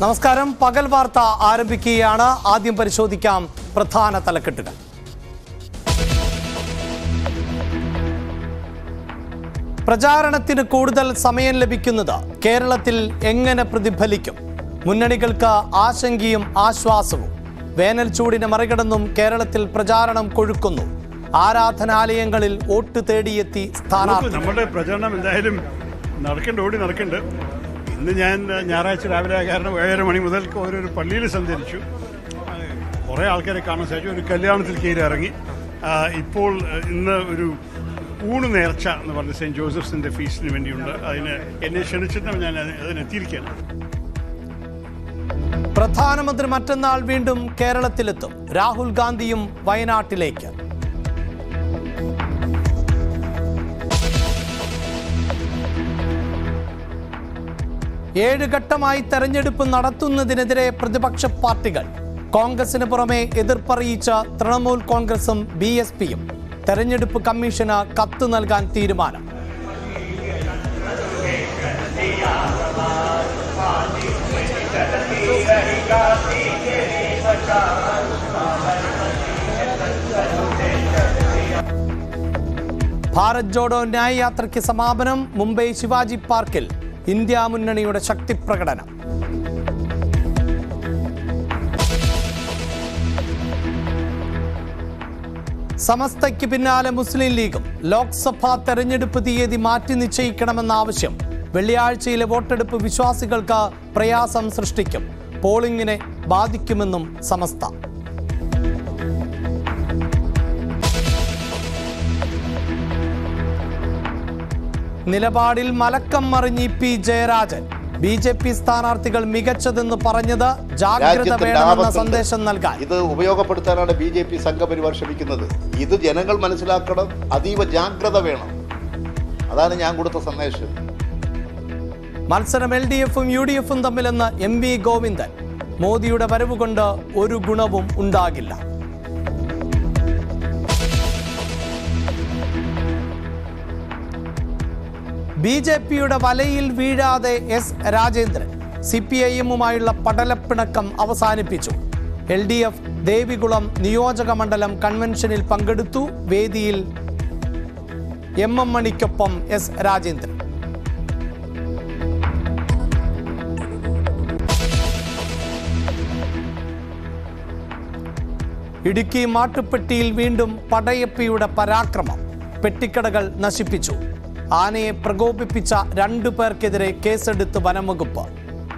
നമസ്കാരം. പകൽ വാർത്ത ആരംഭിക്കുകയാണ്. ആദ്യം പരിശോധിക്കാം പ്രധാന തലക്കെട്ടുകൾ. പ്രചാരണത്തിന് കൂടുതൽ സമയം ലഭിക്കുന്നത് കേരളത്തിൽ എങ്ങനെ പ്രതിഫലിക്കും? മുന്നണികൾക്ക് ആശങ്കയും ആശ്വാസവും. വേനൽ ചൂടിനെ മറികടന്നും കേരളത്തിൽ പ്രചാരണം കൊഴുക്കുന്നു. ആരാധനാലയങ്ങളിൽ വോട്ട് തേടിയെത്തി സ്ഥാനാർത്ഥി. നമ്മുടെ പ്രചരണം എന്തായാലും നടക്കണ്ട്. ഇന്ന് ഞാൻ ഞായറാഴ്ച രാവിലെ കാരണം 7:30 മണി മുതൽ ഓരോരു പള്ളിയിൽ സഞ്ചരിച്ചു. കുറേ ആൾക്കാരെ കാണാൻ സാധിച്ചു. ഒരു കല്യാണത്തിൽ കയറി ഇറങ്ങി. ഇപ്പോൾ ഇന്ന് ഒരു ഊണ് നേർച്ച എന്ന് പറഞ്ഞ സെൻറ്റ് ജോസഫ്സിൻ്റെ ഫീസ്റ്റിന് വേണ്ടിയുണ്ട്. എന്നെ ക്ഷണിച്ചിട്ട് ഞാൻ അതിനെത്തിയിരിക്കുകയാണ്. പ്രധാനമന്ത്രി മറ്റന്നാൾ വീണ്ടും കേരളത്തിലെത്തും. രാഹുൽ ഗാന്ധിയും വയനാട്ടിലേക്ക്. ഏഴുഘട്ടമായി തെരഞ്ഞെടുപ്പ് നടത്തുന്നതിനെതിരെ പ്രതിപക്ഷ പാർട്ടികൾ. കോൺഗ്രസിന് പുറമെ എതിർപ്പറിയിച്ച തൃണമൂൽ കോൺഗ്രസും BSPയും തെരഞ്ഞെടുപ്പ് കമ്മീഷന് കത്ത് നൽകാൻ തീരുമാനം. ഭാരത് ജോഡോ ന്യായ് യാത്രയ്ക്ക് സമാപനം. മുംബൈ ശിവാജി പാർക്കിൽ ഇന്ത്യ മുന്നണിയുടെ ശക്തിപ്രകടനം. സമസ്തയ്ക്ക് പിന്നാലെ മുസ്ലിം ലീഗും. ലോക്സഭാ തെരഞ്ഞെടുപ്പ് തീയതി മാറ്റി നിശ്ചയിക്കണമെന്ന ആവശ്യം. വെള്ളിയാഴ്ചയിലെ വോട്ടെടുപ്പ് വിശ്വാസികൾക്ക് പ്രയാസം സൃഷ്ടിക്കും. പോളിംഗിനെ ബാധിക്കുമെന്നും സമസ്ത. നിലപാടിൽ മലക്കം മറിഞ്ഞ് പി ജയരാജൻ. BJP സ്ഥാനാർത്ഥികൾ മികച്ചതെന്ന് പറഞ്ഞത് ജാഗ്രത വേണമെന്ന സന്ദേശം നൽകാൻ. ഇത് ഉപയോഗപ്പെടുത്താനാണ് BJP സംഘപരിവാർ ശ്രമിക്കുന്നത്. ഇത് ജനങ്ങൾ മനസ്സിലാക്കണം. അതീവ ജാഗ്രത വേണം. അതാണ് ഞാൻ കൊടുത്ത സന്ദേശം. മത്സരം LDFും UDFും തമ്മിലെന്ന് MV ഗോവിന്ദൻ. മോദിയുടെ വരവ് കൊണ്ട് ഒരു ഗുണവും ഉണ്ടാകില്ല. BJPയുടെ വലയിൽ വീഴാതെ S രാജേന്ദ്രൻ. CPIഎമ്മുമായുള്ള പടലപ്പിണക്കം അവസാനിപ്പിച്ചു. LDF ദേവികുളം നിയോജക മണ്ഡലം കൺവെൻഷനിൽ പങ്കെടുത്തു. വേദിയിൽ MM മണിക്കൊപ്പം S രാജേന്ദ്രൻ. ഇടുക്കി മാട്ടുപ്പെട്ടിയിൽ വീണ്ടും പടയപ്പിയുടെ പരാക്രമം. പെട്ടിക്കടകൾ നശിപ്പിച്ചു. ആനയെ പ്രകോപിപ്പിച്ച 2 പേർക്കെതിരെ കേസെടുത്ത് വനംവകുപ്പ്.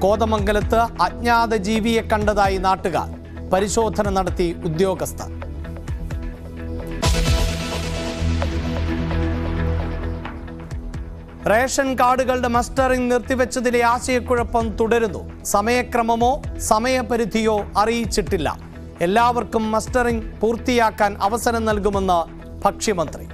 കോതമംഗലത്ത് അജ്ഞാത ജീവിയെ കണ്ടതായി നാട്ടുകാർ. പരിശോധന നടത്തി ഉദ്യോഗസ്ഥർ. റേഷൻ കാർഡുകളുടെ മസ്റ്ററിംഗ് നിർത്തിവെച്ചതിലെ ആശയക്കുഴപ്പം തുടരുന്നു. സമയക്രമമോ സമയപരിധിയോ അറിയിച്ചിട്ടില്ല. എല്ലാവർക്കും മസ്റ്ററിംഗ് പൂർത്തിയാക്കാൻ അവസരം നൽകുമെന്ന് ഭക്ഷ്യമന്ത്രി.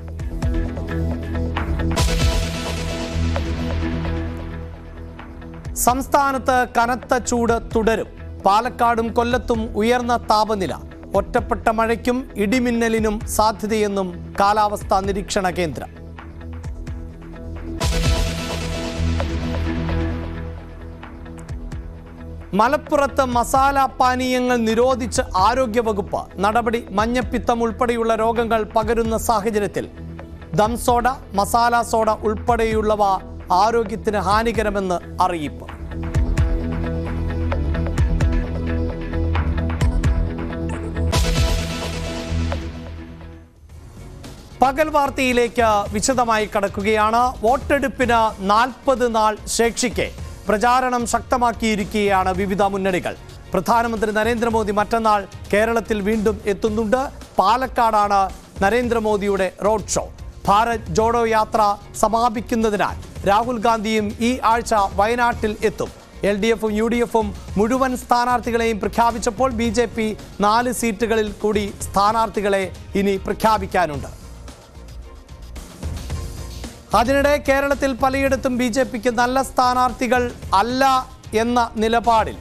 സംസ്ഥാനത്ത് കനത്ത ചൂട് തുടരും. പാലക്കാടും കൊല്ലത്തും ഉയർന്ന താപനില. ഒറ്റപ്പെട്ട മഴയ്ക്കും ഇടിമിന്നലിനും സാധ്യതയെന്നും കാലാവസ്ഥാ നിരീക്ഷണ കേന്ദ്രം. മലപ്പുറത്ത് മസാല പാനീയങ്ങൾ നിരോധിച്ച് ആരോഗ്യവകുപ്പ്. നടപടി മഞ്ഞപ്പിത്തം ഉൾപ്പെടെയുള്ള രോഗങ്ങൾ പകരുന്ന സാഹചര്യത്തിൽ ദം സോഡ, മസാല സോഡ ഉൾപ്പെടെയുള്ളവ ആരോഗ്യത്തിന് ഹാനികരമെന്ന് അറിയിപ്പ്. പകൽ വാർത്തയിലേക്ക് വിശദമായി കടക്കുകയാണ്. വോട്ടെടുപ്പിന് 40 നാൾ ശേഷിക്കെ പ്രചാരണം ശക്തമാക്കിയിരിക്കുകയാണ് വിവിധ മുന്നണികൾ. പ്രധാനമന്ത്രി നരേന്ദ്രമോദി മറ്റന്നാൾ കേരളത്തിൽ വീണ്ടും എത്തുന്നുണ്ട്. പാലക്കാടാണ് നരേന്ദ്രമോദിയുടെ റോഡ് ഷോ. ഭാരത് ജോഡോ യാത്ര സമാപിക്കുന്നതിനാൽ രാഹുൽ ഗാന്ധിയും ഈ ആഴ്ച വയനാട്ടിൽ എത്തും. LDFും UDFും മുഴുവൻ സ്ഥാനാർത്ഥികളെയും പ്രഖ്യാപിച്ചപ്പോൾ BJP 4 സീറ്റുകളിൽ കൂടി സ്ഥാനാർത്ഥികളെ ഇനി പ്രഖ്യാപിക്കാനുണ്ട്. അതിനിടെ കേരളത്തിൽ പലയിടത്തും BJPക്ക് നല്ല സ്ഥാനാർത്ഥികൾ അല്ല എന്ന നിലപാടിൽ,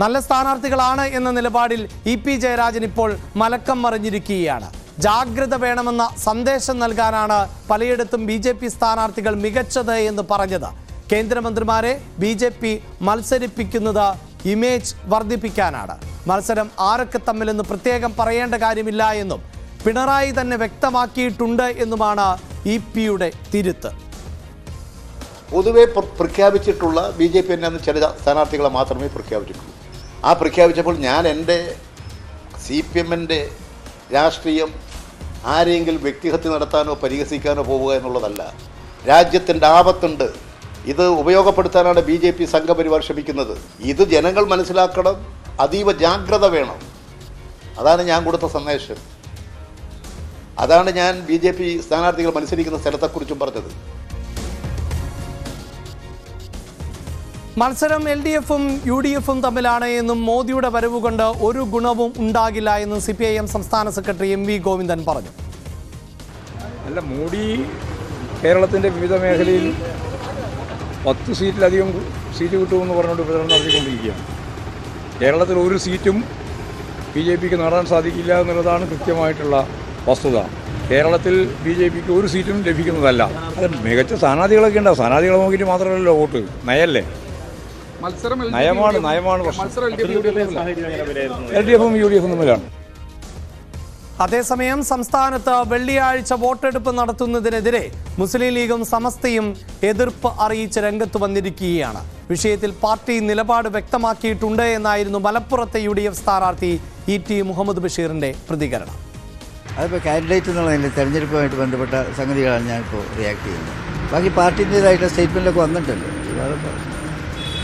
നല്ല സ്ഥാനാർത്ഥികളാണ് എന്ന നിലപാടിൽ EP ജയരാജൻ ഇപ്പോൾ മലക്കം മറിഞ്ഞിരിക്കുകയാണ്. ജാഗ്രത വേണമെന്ന സന്ദേശം നൽകാനാണ് പലയിടത്തും BJP സ്ഥാനാർത്ഥികൾ മികച്ചത് എന്ന് പറഞ്ഞത്. കേന്ദ്രമന്ത്രിമാരെ BJP മത്സരിപ്പിക്കുന്നത് ഇമേജ് വർദ്ധിപ്പിക്കാനാണ്. മത്സരം ആരൊക്കെ തമ്മിലെന്ന് പ്രത്യേകം പറയേണ്ട കാര്യമില്ല എന്നും പിണറായി തന്നെ വ്യക്തമാക്കിയിട്ടുണ്ട് എന്നുമാണ് EP-യുടെ തിരുത്ത്. പൊതുവെ പ്രഖ്യാപിച്ചിട്ടുള്ള BJP തന്നെ ചില സ്ഥാനാർത്ഥികളെ മാത്രമേ പ്രഖ്യാപിച്ചിട്ടുള്ളൂ. ആ പ്രഖ്യാപിച്ചപ്പോൾ ഞാൻ എൻ്റെ CPM-ൻ്റെ രാഷ്ട്രീയം ആരെങ്കിലും വ്യക്തിഹത്യ നടത്താനോ പരിഹസിക്കാനോ പോവുക എന്നുള്ളതല്ല. രാജ്യത്തിൻ്റെ ആപത്തുണ്ട്, ഇത് ഉപയോഗപ്പെടുത്താനാണ് BJP സംഘപരിവാർ ശ്രമിക്കുന്നത്. ഇത് ജനങ്ങൾ മനസ്സിലാക്കണം, അതീവ ജാഗ്രത വേണം. അതാണ് ഞാൻ കൊടുത്ത സന്ദേശം. അതാണ് ഞാൻ BJP സ്ഥാനാർത്ഥികൾ മത്സരിക്കുന്ന സ്ഥലത്തെക്കുറിച്ചും പറഞ്ഞത്. മത്സരം LDF-ഉം UDF-ഉം തമ്മിലാണ് എന്നും മോദിയുടെ വരവ് കൊണ്ട് ഒരു ഗുണവും ഉണ്ടാകില്ല എന്നും CPIM സംസ്ഥാന സെക്രട്ടറി MV ഗോവിന്ദൻ പറഞ്ഞു. അല്ല, മോദി കേരളത്തിൻ്റെ വിവിധ മേഖലയിൽ 10 സീറ്റിലധികം സീറ്റ് കിട്ടുമെന്ന് പറഞ്ഞുകൊണ്ട് പ്രചരണം നടത്തിക്കൊണ്ടിരിക്കുകയാണ്. കേരളത്തിൽ ഒരു സീറ്റും BJPക്ക് നേടാൻ സാധിക്കില്ല എന്നുള്ളതാണ് കൃത്യമായിട്ടുള്ള വസ്തുത. കേരളത്തിൽ BJPക്ക് ഒരു സീറ്റും ലഭിക്കുന്നതല്ല. അത് മികച്ച സ്ഥാനാർത്ഥികളൊക്കെ ഉണ്ടാവും. സ്ഥാനാർത്ഥികളെ നോക്കിയിട്ട് മാത്രമല്ലല്ലോ വോട്ട്, നയല്ലേ, നയമാണ് LDF-ഉം UDF-ഉം തമ്മിലാണ്. അതേസമയം സംസ്ഥാനത്ത് വെള്ളിയാഴ്ച വോട്ടെടുപ്പ് നടത്തുന്നതിനെതിരെ മുസ്ലിം ലീഗും സമസ്തയും എതിർപ്പ് അറിയിച്ച് രംഗത്ത് വന്നിരിക്കുകയാണ്. വിഷയത്തിൽ പാർട്ടി നിലപാട് വ്യക്തമാക്കിയിട്ടുണ്ട് എന്നായിരുന്നു മലപ്പുറത്തെ UDF സ്ഥാനാർത്ഥി ET മുഹമ്മദ് ബഷീറിന്റെ പ്രതികരണം. അതിപ്പോൾ കാൻഡിഡേറ്റ് എന്നുള്ളതിൻ്റെ തെരഞ്ഞെടുപ്പുമായിട്ട് ബന്ധപ്പെട്ട സംഗതികളാണ് ഞാനിപ്പോൾ റിയാക്ട് ചെയ്യുന്നത്. ബാക്കി പാർട്ടിൻ്റേതായിട്ടുള്ള സ്റ്റേറ്റ്മെൻറ്റിലൊക്കെ വന്നിട്ടുണ്ട്.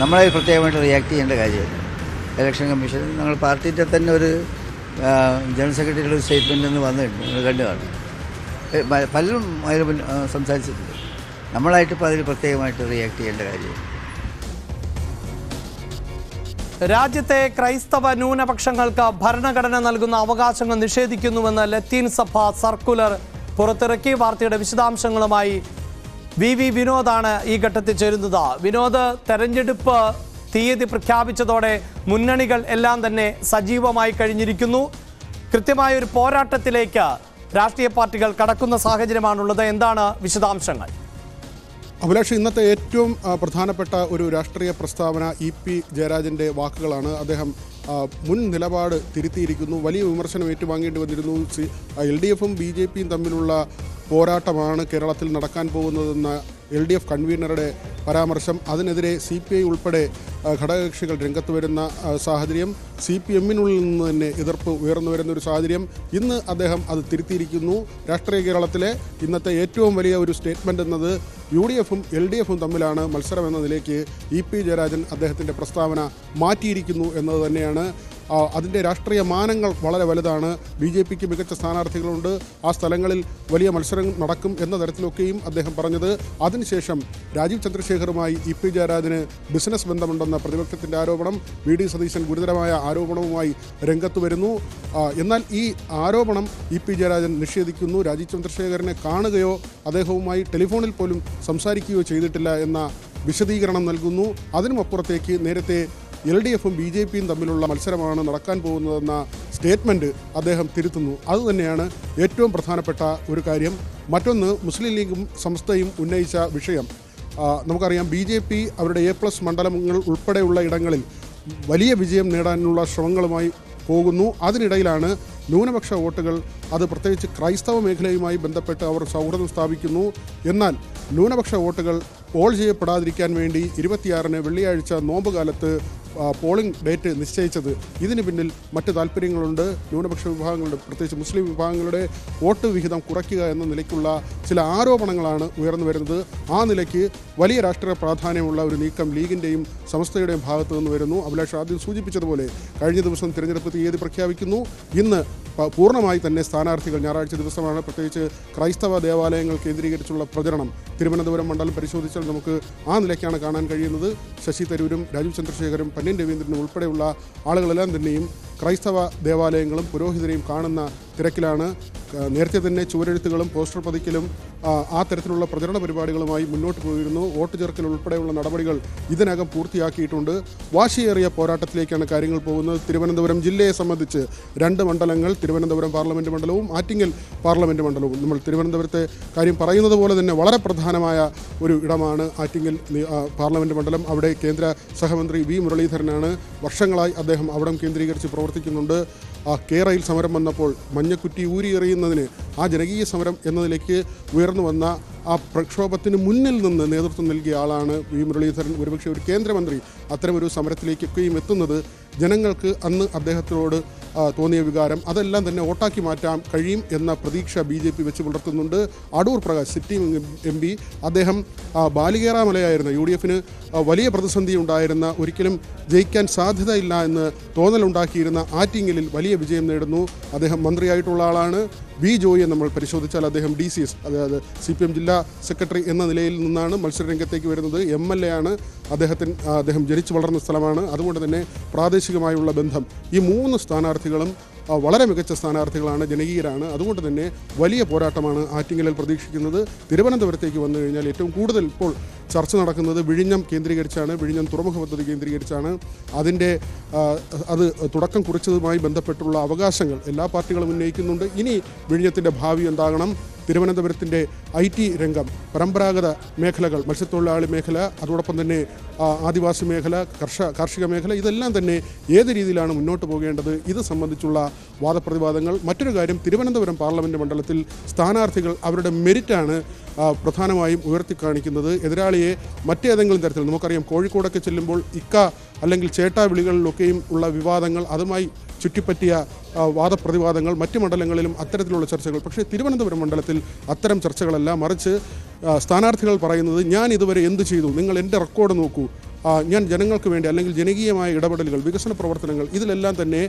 നമ്മളെ പ്രത്യേകമായിട്ട് റിയാക്ട് ചെയ്യേണ്ട കാര്യമില്ല. ഇലക്ഷൻ കമ്മീഷൻ ഞങ്ങൾ പാർട്ടിൻ്റെ തന്നെ ഒരു ജനറൽ സെക്രട്ടറിയുടെ ഒരു സ്റ്റേറ്റ്മെൻറ്റിൽ നിന്ന് വന്നിട്ടുണ്ട്, നിങ്ങൾ കണ്ടു കാണും. പലരും അതിൽ സംസാരിച്ചിട്ടുണ്ട്. നമ്മളായിട്ട് ഇപ്പോൾ അതിൽ പ്രത്യേകമായിട്ട് റിയാക്ട് ചെയ്യേണ്ട കാര്യമില്ല. രാജ്യത്തെ ക്രൈസ്തവ ന്യൂനപക്ഷങ്ങൾക്ക് ഭരണഘടന നൽകുന്ന അവകാശങ്ങൾ നിഷേധിക്കുന്നുവെന്ന് ലത്തീൻ സഭ സർക്കുലർ പുറത്തിറക്കി. വാർത്തയുടെ വിശദാംശങ്ങളുമായി VV വിനോദാണ് ഈ ഘട്ടത്തിൽ ചേരുന്നത്. വിനോദ്, തെരഞ്ഞെടുപ്പ് തീയതി പ്രഖ്യാപിച്ചതോടെ മുന്നണികൾ എല്ലാം തന്നെ സജീവമായി കഴിഞ്ഞിരിക്കുന്നു. കൃത്യമായ ഒരു പോരാട്ടത്തിലേക്ക് രാഷ്ട്രീയ പാർട്ടികൾ കടക്കുന്ന സാഹചര്യമാണുള്ളത്. എന്താണ് വിശദാംശങ്ങൾ? അഭിലാഷ്, ഇന്നത്തെ ഏറ്റവും പ്രധാനപ്പെട്ട ഒരു രാഷ്ട്രീയ പ്രസ്താവന EP ജയരാജൻ്റെ വാക്കുകളാണ്. അദ്ദേഹം മുൻ നിലപാട് തിരുത്തിയിരിക്കുന്നു. വലിയ വിമർശനം ഏറ്റുവാങ്ങേണ്ടി വന്നിരുന്നു. LDF-ഉം BJP-യും തമ്മിലുള്ള പോരാട്ടമാണ് കേരളത്തിൽ നടക്കാൻ പോകുന്നതെന്ന LDF കൺവീനറുടെ പരാമർശം. അതിനെതിരെ CPI ഉൾപ്പെടെ ഘടകകക്ഷികൾ രംഗത്ത് വരുന്ന സാഹചര്യം, CPM-നുള്ളിൽ നിന്ന് തന്നെ എതിർപ്പ് ഉയർന്നു വരുന്ന ഒരു സാഹചര്യം. ഇന്ന് അദ്ദേഹം അത് തിരുത്തിയിരിക്കുന്നു. രാഷ്ട്രീയ കേരളത്തിലെ ഇന്നത്തെ ഏറ്റവും വലിയ ഒരു സ്റ്റേറ്റ്മെൻ്റ് എന്നത് UDF-ഉം LDF-ഉം തമ്മിലാണ് മത്സരം എന്ന നിലയ്ക്ക് EP ജയരാജൻ അദ്ദേഹത്തിൻ്റെ പ്രസ്താവന മാറ്റിയിരിക്കുന്നു എന്നത് തന്നെയാണ്. അതിൻ്റെ രാഷ്ട്രീയ മാനങ്ങൾ വളരെ വലുതാണ്. BJPക്ക് മികച്ച സ്ഥാനാർത്ഥികളുണ്ട്, ആ സ്ഥലങ്ങളിൽ വലിയ മത്സരം നടക്കും എന്ന തരത്തിലൊക്കെയും അദ്ദേഹം പറഞ്ഞത്. അതിനുശേഷം രാജീവ് ചന്ദ്രശേഖറുമായി EP ജയരാജന് ബിസിനസ് ബന്ധമുണ്ടെന്ന പ്രതിപക്ഷത്തിൻ്റെ ആരോപണം, VD സതീശൻ ഗുരുതരമായ ആരോപണവുമായി രംഗത്ത് വരുന്നു. എന്നാൽ ഈ ആരോപണം EP ജയരാജൻ നിഷേധിക്കുന്നു. രാജീവ് ചന്ദ്രശേഖരനെ കാണുകയോ അദ്ദേഹവുമായി ടെലിഫോണിൽ പോലും സംസാരിക്കുകയോ ചെയ്തിട്ടില്ല എന്ന വിശദീകരണം നൽകുന്നു. അതിനുമപ്പുറത്തേക്ക് നേരത്തെ LDF-ഉം BJP-യും തമ്മിലുള്ള മത്സരമാണ് നടക്കാൻ പോകുന്നതെന്ന സ്റ്റേറ്റ്മെൻറ്റ് അദ്ദേഹം തിരുത്തുന്നു. അതുതന്നെയാണ് ഏറ്റവും പ്രധാനപ്പെട്ട ഒരു കാര്യം. മറ്റൊന്ന്, മുസ്ലിം ലീഗും സമസ്തയും ഉന്നയിച്ച വിഷയം. നമുക്കറിയാം, BJP അവരുടെ A+ മണ്ഡലങ്ങൾ ഉൾപ്പെടെയുള്ള ഇടങ്ങളിൽ വലിയ വിജയം നേടാനുള്ള ശ്രമങ്ങളുമായി പോകുന്നു. അതിനിടയിലാണ് ന്യൂനപക്ഷ വോട്ടുകൾ, അത് പ്രത്യേകിച്ച് ക്രൈസ്തവ മേഖലയുമായി ബന്ധപ്പെട്ട് അവർ സൗഹൃദം സ്ഥാപിക്കുന്നു. എന്നാൽ ന്യൂനപക്ഷ വോട്ടുകൾ പോൾ ചെയ്യപ്പെടാതിരിക്കാൻ വേണ്ടി 26-ന് വെള്ളിയാഴ്ച നോമ്പ് കാലത്ത് പോളിംഗ് ഡേറ്റ് നിശ്ചയിച്ചത്. ഇതിന് പിന്നിൽ മറ്റ് താല്പര്യങ്ങളുണ്ട്. ന്യൂനപക്ഷ വിഭാഗങ്ങളുടെ, പ്രത്യേകിച്ച് മുസ്ലിം വിഭാഗങ്ങളുടെ വോട്ട് വിഹിതം കുറയ്ക്കുക എന്ന നിലയ്ക്കുള്ള ചില ആരോപണങ്ങളാണ് ഉയർന്നു വരുന്നത്. ആ നിലയ്ക്ക് വലിയ രാഷ്ട്രീയ പ്രാധാന്യമുള്ള ഒരു നീക്കം ലീഗിൻ്റെയും സമസ്തയുടെയും ഭാഗത്തു നിന്ന് വരുന്നു. അഭിലാഷ് ആദ്യം സൂചിപ്പിച്ചതുപോലെ കഴിഞ്ഞ ദിവസം തിരഞ്ഞെടുപ്പ് തീയതി പ്രഖ്യാപിക്കുന്നു. ഇന്ന് പൂർണ്ണമായി തന്നെ സ്ഥാനാർത്ഥികൾ, ഞായറാഴ്ച ദിവസമാണ്, പ്രത്യേകിച്ച് ക്രൈസ്തവ ദേവാലയങ്ങൾ കേന്ദ്രീകരിച്ചുള്ള പ്രചരണം തിരുവനന്തപുരം മണ്ഡലം പരിശോധിച്ചാൽ നമുക്ക് ആ നിലയ്ക്കാണ് കാണാൻ കഴിയുന്നത്. ശശി തരൂരും രാജീവ് ചന്ദ്രശേഖരും പന്ന്യൻ രവീന്ദ്രനും ഉൾപ്പെടെയുള്ള ആളുകളെല്ലാം തന്നെയും ക്രൈസ്തവ ദേവാലയങ്ങളും പുരോഹിതരെയും കാണുന്ന തിരക്കിലാണ്. നേരത്തെ തന്നെ ചുവരെഴുത്തുകളും പോസ്റ്റർ പതിക്കലും ആ തരത്തിലുള്ള പ്രചരണ പരിപാടികളുമായി മുന്നോട്ട് പോയിരുന്നു. വോട്ട് ചേർക്കൽ ഉൾപ്പെടെയുള്ള നടപടികൾ ഇതിനകം പൂർത്തിയാക്കിയിട്ടുണ്ട്. വാശിയേറിയ പോരാട്ടത്തിലേക്കാണ് കാര്യങ്ങൾ പോകുന്നത്. തിരുവനന്തപുരം ജില്ലയെ സംബന്ധിച്ച് 2 മണ്ഡലങ്ങൾ, തിരുവനന്തപുരം പാർലമെൻറ്റ് മണ്ഡലവും ആറ്റിങ്ങൽ പാർലമെൻറ്റ് മണ്ഡലവും. നമ്മൾ തിരുവനന്തപുരത്തെ കാര്യം പറയുന്നത് പോലെ തന്നെ വളരെ പ്രധാനമായ ഒരു ഇടമാണ് ആറ്റിങ്ങൽ പാർലമെൻറ്റ് മണ്ഡലം. അവിടെ കേന്ദ്ര സഹമന്ത്രി വി മുരളീധരനാണ്. വർഷങ്ങളായി അദ്ദേഹം അവിടം കേന്ദ്രീകരിച്ച് പ്രവർത്തിക്കുന്നുണ്ട്. കേരയിൽ സമരം വന്നപ്പോൾ മഞ്ഞക്കുറ്റി ഊരിയെറിയുന്നതിന് ആ ജനകീയ സമരം എന്നതിലേക്ക് ഉയർന്നു വന്ന ആ പ്രക്ഷോഭത്തിന് മുന്നിൽ നിന്ന് നേതൃത്വം നൽകിയ ആളാണ് വി മുരളീധരൻ. ഒരുപക്ഷെ ഒരു കേന്ദ്രമന്ത്രി അത്തരമൊരു സമരത്തിലേക്കൊക്കെയും എത്തുന്നത് ജനങ്ങൾക്ക് അന്ന് അദ്ദേഹത്തോട് തോന്നിയ വികാരം അതെല്ലാം തന്നെ വോട്ടാക്കി മാറ്റാൻ കഴിയും എന്ന പ്രതീക്ഷ BJP വെച്ച് പുലർത്തുന്നുണ്ട്. അടൂർ പ്രകാശ് സിറ്റിംഗ് MP അദ്ദേഹം ബാലികേറാമലയായിരുന്ന UDFന് വലിയ പ്രതിസന്ധി ഉണ്ടായിരുന്ന, ഒരിക്കലും ജയിക്കാൻ സാധ്യതയില്ല എന്ന് തോന്നലുണ്ടാക്കിയിരുന്ന ആറ്റിങ്ങലിൽ വലിയ വിജയം നേടുന്നു. അദ്ദേഹം മന്ത്രിയായിട്ടുള്ള ആളാണ്. വി ജോയിയെ നമ്മൾ പരിശോധിച്ചാൽ അദ്ദേഹം DCS, അതായത് CPM ജില്ലാ സെക്രട്ടറി എന്ന നിലയിൽ നിന്നാണ് മത്സരരംഗത്തേക്ക് വരുന്നത്. MLA ആണ്. അദ്ദേഹം ജനിച്ചു വളർന്ന സ്ഥലമാണ്. അതുകൊണ്ട് തന്നെ പ്രാദേശികമായുള്ള ബന്ധം. ഈ 3 സ്ഥാനാർത്ഥികളും വളരെ മികച്ച സ്ഥാനാർത്ഥികളാണ്, ജനകീയരാണ്. അതുകൊണ്ട് തന്നെ വലിയ പോരാട്ടമാണ് ആറ്റിങ്ങലിൽ പ്രതീക്ഷിക്കുന്നത്. തിരുവനന്തപുരത്തേക്ക് വന്നു കഴിഞ്ഞാൽ ഏറ്റവും കൂടുതൽ ഇപ്പോൾ ചർച്ച നടക്കുന്നത് വിഴിഞ്ഞം കേന്ദ്രീകരിച്ചാണ്, വിഴിഞ്ഞം തുറമുഖ പദ്ധതി കേന്ദ്രീകരിച്ചാണ്. അത് തുടക്കം കുറിച്ചതുമായി ബന്ധപ്പെട്ടുള്ള അവകാശങ്ങൾ എല്ലാ പാർട്ടികളും ഉന്നയിക്കുന്നുണ്ട്. ഇനി വിഴിഞ്ഞത്തിൻ്റെ ഭാവി എന്താകണം? തിരുവനന്തപുരത്തിൻ്റെ IT രംഗം, പരമ്പരാഗത മേഖലകൾ, മത്സ്യത്തൊഴിലാളി മേഖല, അതോടൊപ്പം തന്നെ ആദിവാസി മേഖല, കാർഷിക മേഖല, ഇതെല്ലാം തന്നെ ഏത് രീതിയിലാണ് മുന്നോട്ട് പോകേണ്ടത്? ഇത് സംബന്ധിച്ചുള്ള വാദപ്രതിവാദങ്ങൾ. മറ്റൊരു കാര്യം, തിരുവനന്തപുരം പാർലമെൻറ്റ് മണ്ഡലത്തിൽ സ്ഥാനാർത്ഥികൾ അവരുടെ മെരിറ്റാണ് പ്രധാനമായും ഉയർത്തിക്കാണിക്കുന്നത്. എതിരാളിയെ മറ്റേതെങ്കിലും തരത്തിൽ, നമുക്കറിയാം കോഴിക്കോടൊക്കെ ചെല്ലുമ്പോൾ ഇക്ക അല്ലെങ്കിൽ ചേട്ടാ വിളികളിലൊക്കെയും ഉള്ള വിവാദങ്ങൾ, അതുമായി ചുറ്റിപ്പറ്റിയ വാദപ്രതിവാദങ്ങൾ, മറ്റ് മണ്ഡലങ്ങളിലും അത്തരത്തിലുള്ള ചർച്ചകൾ. പക്ഷേ തിരുവനന്തപുരം മണ്ഡലത്തിൽ അത്തരം ചർച്ചകളല്ല. മറിച്ച് സ്ഥാനാർത്ഥികൾ പറയുന്നത്, ഞാൻ ഇതുവരെ എന്ത് ചെയ്തു, നിങ്ങൾ എൻ്റെ റെക്കോർഡ് നോക്കൂ, ഞാൻ ജനങ്ങൾക്ക് വേണ്ടി അല്ലെങ്കിൽ ജനകീയമായ ഇടപെടലുകൾ, വികസന പ്രവർത്തനങ്ങൾ, ഇതിലെല്ലാം തന്നെ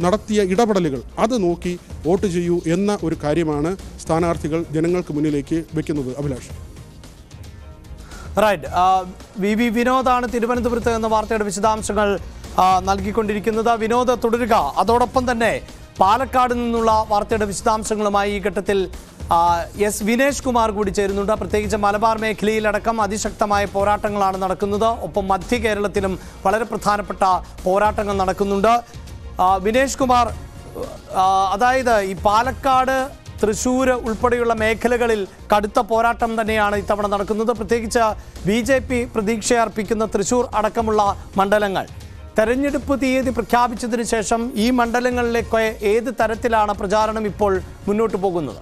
നടത്തിയ ഇടപെടലുകൾ അത് നോക്കി വോട്ട് ചെയ്യൂ എന്ന ഒരു കാര്യമാണ് സ്ഥാനാർത്ഥികൾ ജനങ്ങൾക്ക് മുന്നിലേക്ക് വെക്കുന്നത്. അഭിലാഷ്. റൈറ്റ്. VV വിനോദാണ് തിരുവനന്തപുരത്ത് എന്ന വാർത്തയുടെ വിശദാംശങ്ങൾ നൽകിക്കൊണ്ടിരിക്കുന്നത്. വിനോദ് തുടരുക. അതോടൊപ്പം തന്നെ പാലക്കാട് നിന്നുള്ള വാർത്തയുടെ വിശദാംശങ്ങളുമായി ഈ ഘട്ടത്തിൽ എസ് വിനേഷ് കുമാർ കൂടി ചേരുന്നുണ്ട്. പ്രത്യേകിച്ച് മലബാർ മേഖലയിലടക്കം അതിശക്തമായ പോരാട്ടങ്ങളാണ് നടക്കുന്നത്. ഒപ്പം മധ്യ കേരളത്തിലും വളരെ പ്രധാനപ്പെട്ട പോരാട്ടങ്ങൾ നടക്കുന്നുണ്ട്. വിനേഷ് കുമാർ, അതായത് ഈ പാലക്കാട്, തൃശ്ശൂർ ഉൾപ്പെടെയുള്ള മേഖലകളിൽ കടുത്ത പോരാട്ടം തന്നെയാണ് ഇത്തവണ നടക്കുന്നത്. പ്രത്യേകിച്ച് BJP പ്രതീക്ഷയർപ്പിക്കുന്ന തൃശ്ശൂർ അടക്കമുള്ള മണ്ഡലങ്ങൾ. തെരഞ്ഞെടുപ്പ് തീയതി പ്രഖ്യാപിച്ചതിന് ശേഷം ഈ മണ്ഡലങ്ങളിലേക്ക് ഏത് തരത്തിലാണ് പ്രചാരണം ഇപ്പോൾ മുന്നോട്ട് പോകുന്നത്?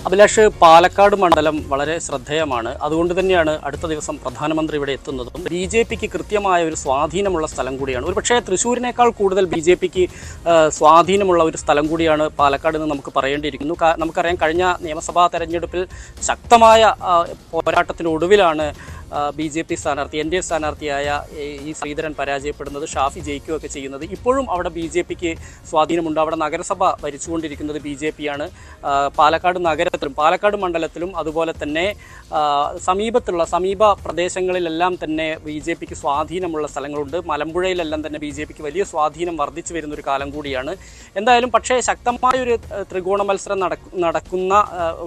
അഭിലാഷ്, പാലക്കാട് മണ്ഡലം വളരെ ശ്രദ്ധേയമാണ്. അതുകൊണ്ട് തന്നെയാണ് അടുത്ത ദിവസം പ്രധാനമന്ത്രി ഇവിടെ എത്തുന്നതും. BJPക്ക് കൃത്യമായ ഒരു സ്വാധീനമുള്ള സ്ഥലം കൂടിയാണ്. ഒരുപക്ഷേ തൃശ്ശൂരിനേക്കാൾ കൂടുതൽ BJPക്ക് സ്വാധീനമുള്ള ഒരു സ്ഥലം കൂടിയാണ് പാലക്കാട് എന്ന് നമുക്ക് പറയേണ്ടിയിരിക്കുന്നു. നമുക്കറിയാം, കഴിഞ്ഞ നിയമസഭാ തെരഞ്ഞെടുപ്പിൽ ശക്തമായ പോരാട്ടത്തിനൊടുവിലാണ് BJP സ്ഥാനാർത്ഥി, NDA സ്ഥാനാർത്ഥിയായ ഈ ശ്രീധരൻ പരാജയപ്പെടുന്നത്, ഷാഫി ജയിക്കുകയൊക്കെ ചെയ്യുന്നത്. ഇപ്പോഴും അവിടെ BJPക്ക് സ്വാധീനമുണ്ട്. അവിടെ നഗരസഭ ഭരിച്ചുകൊണ്ടിരിക്കുന്നത് BJPയാണ്. പാലക്കാട് നഗരത്തിലും പാലക്കാട് മണ്ഡലത്തിലും അതുപോലെ തന്നെ സമീപ പ്രദേശങ്ങളിലെല്ലാം തന്നെ BJPക്ക് സ്വാധീനമുള്ള സ്ഥലങ്ങളുണ്ട്. മലമ്പുഴയിലെല്ലാം തന്നെ BJPക്ക് വലിയ സ്വാധീനം വർദ്ധിച്ചു വരുന്നൊരു കാലം കൂടിയാണ്. എന്തായാലും പക്ഷേ ശക്തമായൊരു ത്രികോണ മത്സരം നടക്കുന്ന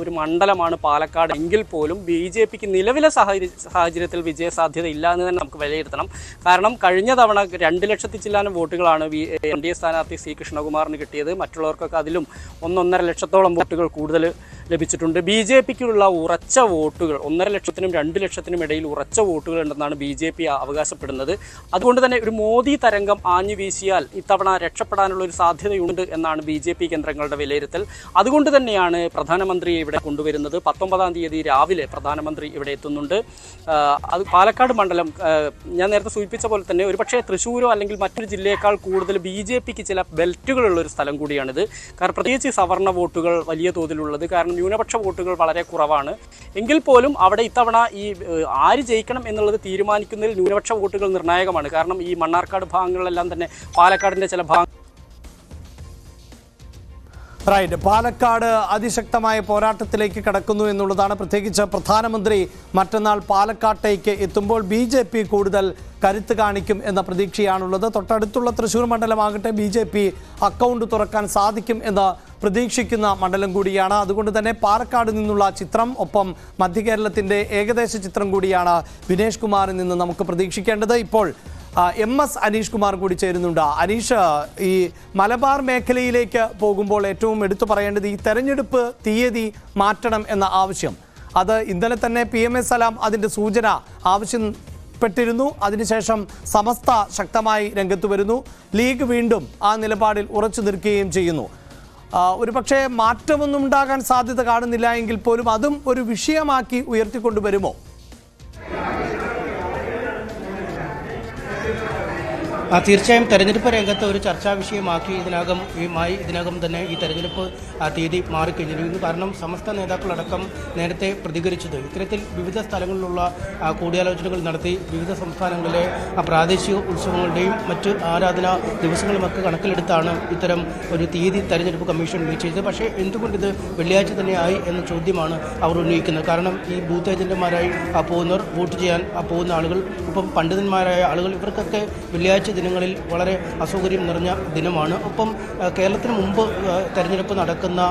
ഒരു മണ്ഡലമാണ് പാലക്കാട്. എങ്കിൽ പോലും BJPക്ക് നിലവിലെ സാഹചര്യത്തിൽ വിജയസാധ്യത ഇല്ല എന്ന് തന്നെ നമുക്ക് വിലയിരുത്തണം. കാരണം കഴിഞ്ഞ തവണ 2 ലക്ഷത്തി ചില്ലാനം വോട്ടുകളാണ് NDA സ്ഥാനാർത്ഥി C കൃഷ്ണകുമാറിന് കിട്ടിയത്. മറ്റുള്ളവർക്കൊക്കെ അതിലും 1.5 ലക്ഷത്തോളം വോട്ടുകൾ കൂടുതൽ ലഭിച്ചിട്ടുണ്ട്. BJPക്കുള്ള ഉറച്ച വോട്ടുകൾ 1.5 ലക്ഷത്തിനും 2 ലക്ഷത്തിനും ഇടയിൽ ഉറച്ച വോട്ടുകൾ ഉണ്ടെന്നാണ് BJP അവകാശപ്പെടുന്നത്. അതുകൊണ്ട് തന്നെ ഒരു മോദി തരംഗം ആഞ്ഞു വീശിയാൽ ഇത്തവണ രക്ഷപ്പെടാനുള്ള ഒരു സാധ്യതയുണ്ട് എന്നാണ് BJP കേന്ദ്രങ്ങളുടെ വിലയിരുത്തൽ. അതുകൊണ്ട് തന്നെയാണ് പ്രധാനമന്ത്രിയെ ഇവിടെ കൊണ്ടുവരുന്നത്. 19-ാം തീയതി രാവിലെ പ്രധാനമന്ത്രി ഇവിടെ എത്തുന്നുണ്ട്. അത് പാലക്കാട് മണ്ഡലം ഞാൻ നേരത്തെ സൂചിപ്പിച്ച പോലെ തന്നെ ഒരുപക്ഷെ തൃശ്ശൂരോ അല്ലെങ്കിൽ മറ്റൊരു ജില്ലയേക്കാൾ കൂടുതൽ BJPക്ക് ചില ബെൽറ്റുകളുള്ള ഒരു സ്ഥലം കൂടിയാണിത്. കാരണം പ്രത്യേകിച്ച് സവർണ വോട്ടുകൾ വലിയ തോതിലുള്ളത്, കാരണം ന്യൂനപക്ഷ വോട്ടുകൾ വളരെ കുറവാണ്. എങ്കിൽ പോലും അവിടെ ഇത്തവണ ഈ ആര് ജയിക്കണം എന്നുള്ളത് തീരുമാനിക്കുന്നതിൽ ന്യൂനപക്ഷ വോട്ടുകൾ നിർണായകമാണ്. കാരണം ഈ മണ്ണാർക്കാട് ഭാഗങ്ങളിലെല്ലാം തന്നെ പാലക്കാടിൻ്റെ ചില റൈറ്റ്. പാലക്കാട് അതിശക്തമായ പോരാട്ടത്തിലേക്ക് കടക്കുന്നു എന്നുള്ളതാണ്. പ്രത്യേകിച്ച് പ്രധാനമന്ത്രി മറ്റന്നാൾ പാലക്കാട്ടേക്ക് എത്തുമ്പോൾ BJP കൂടുതൽ കരുത്ത് കാണിക്കും എന്ന പ്രതീക്ഷയാണുള്ളത്. തൊട്ടടുത്തുള്ള തൃശ്ശൂർ മണ്ഡലമാകട്ടെ BJP അക്കൗണ്ട് തുറക്കാൻ സാധിക്കും എന്ന് പ്രതീക്ഷിക്കുന്ന മണ്ഡലം കൂടിയാണ്. അതുകൊണ്ട് തന്നെ പാലക്കാട് നിന്നുള്ള ചിത്രം, ഒപ്പം മധ്യ കേരളത്തിൻ്റെ ഏകദേശ ചിത്രം കൂടിയാണ് വിനേഷ് കുമാറിൽ നിന്ന് നമുക്ക് പ്രതീക്ഷിക്കേണ്ടത്. ഇപ്പോൾ MS അനീഷ് കുമാർ കൂടി ചേരുന്നുണ്ട്. അനീഷ്, ഈ മലബാർ മേഖലയിലേക്ക് പോകുമ്പോൾ ഏറ്റവും എടുത്തു പറയേണ്ടത് ഈ തെരഞ്ഞെടുപ്പ് തീയതി മാറ്റണം എന്ന ആവശ്യം. അത് ഇന്നലെ തന്നെ PMA സലാം അതിൻ്റെ സൂചന ആവശ്യപ്പെട്ടിരുന്നു. അതിനുശേഷം സമസ്ത ശക്തമായി രംഗത്ത് വരുന്നു. ലീഗ് വീണ്ടും ആ നിലപാടിൽ ഉറച്ചു നിൽക്കുകയും ചെയ്യുന്നു. ഒരുപക്ഷെ മാറ്റമൊന്നും ഉണ്ടാകാൻ സാധ്യത കാണുന്നില്ല എങ്കിൽ പോലും അതും ഒരു വിഷയമാക്കി ഉയർത്തിക്കൊണ്ടുവരുമോ? തീർച്ചയായും തെരഞ്ഞെടുപ്പ് രംഗത്ത് ഒരു ചർച്ചാ വിഷയമാക്കി ഇതിനകം തന്നെ ഈ തെരഞ്ഞെടുപ്പ് തീയതി മാറിക്കഴിഞ്ഞിരിക്കുന്നു. കാരണം സമസ്ത നേതാക്കളടക്കം നേരത്തെ പ്രതികരിച്ചത് ഇത്തരത്തിൽ വിവിധ സ്ഥലങ്ങളിലുള്ള കൂടിയാലോചനകൾ നടത്തി വിവിധ സംസ്ഥാനങ്ങളിലെ പ്രാദേശിക ഉത്സവങ്ങളുടെയും മറ്റ് ആരാധനാ ദിവസങ്ങളുമൊക്കെ കണക്കിലെടുത്താണ് ഇത്തരം ഒരു തീയതി തെരഞ്ഞെടുപ്പ് കമ്മീഷൻ നിശ്ചയിച്ചത്. പക്ഷേ എന്തുകൊണ്ടിത് വെള്ളിയാഴ്ച തന്നെയായി എന്ന ചോദ്യമാണ് അവർ ഉന്നയിക്കുന്നത്. കാരണം ഈ ബൂത്ത് ഏജന്റുമാരായി പോകുന്നവർ, വോട്ട് ചെയ്യാൻ പോകുന്ന ആളുകൾ, ഒപ്പം പണ്ഡിതന്മാരായ ആളുകൾ, ഇവർക്കൊക്കെ വെള്ളിയാഴ്ച ദിനങ്ങളിൽ വളരെ അസൗകര്യം നിറഞ്ഞ ദിനമാണ്. ഒപ്പം കേരളത്തിന് മുമ്പ് തെരഞ്ഞെടുപ്പ് നടക്കുന്ന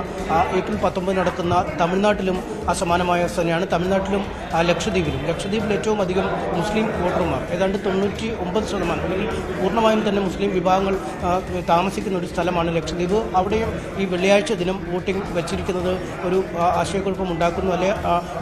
ഏപ്രിൽ 19 നടക്കുന്ന തമിഴ്നാട്ടിലും സമാനമായ തന്നെയാണ്. തമിഴ്നാട്ടിലും ലക്ഷദ്വീപിൽ ഏറ്റവും അധികം മുസ്ലിം വോട്ടർമാർ, ഏതാണ്ട് 99% അല്ലെങ്കിൽ പൂർണ്ണമായും തന്നെ മുസ്ലിം വിഭാഗങ്ങൾ താമസിക്കുന്ന ഒരു സ്ഥലമാണ് ലക്ഷദ്വീപ്. അവിടെയും ഈ വെള്ളിയാഴ്ച ദിനം വോട്ടിംഗ് വെച്ചിരിക്കുന്നത് ഒരു ആശയക്കുഴപ്പം ഉണ്ടാക്കുന്നു, അല്ലെ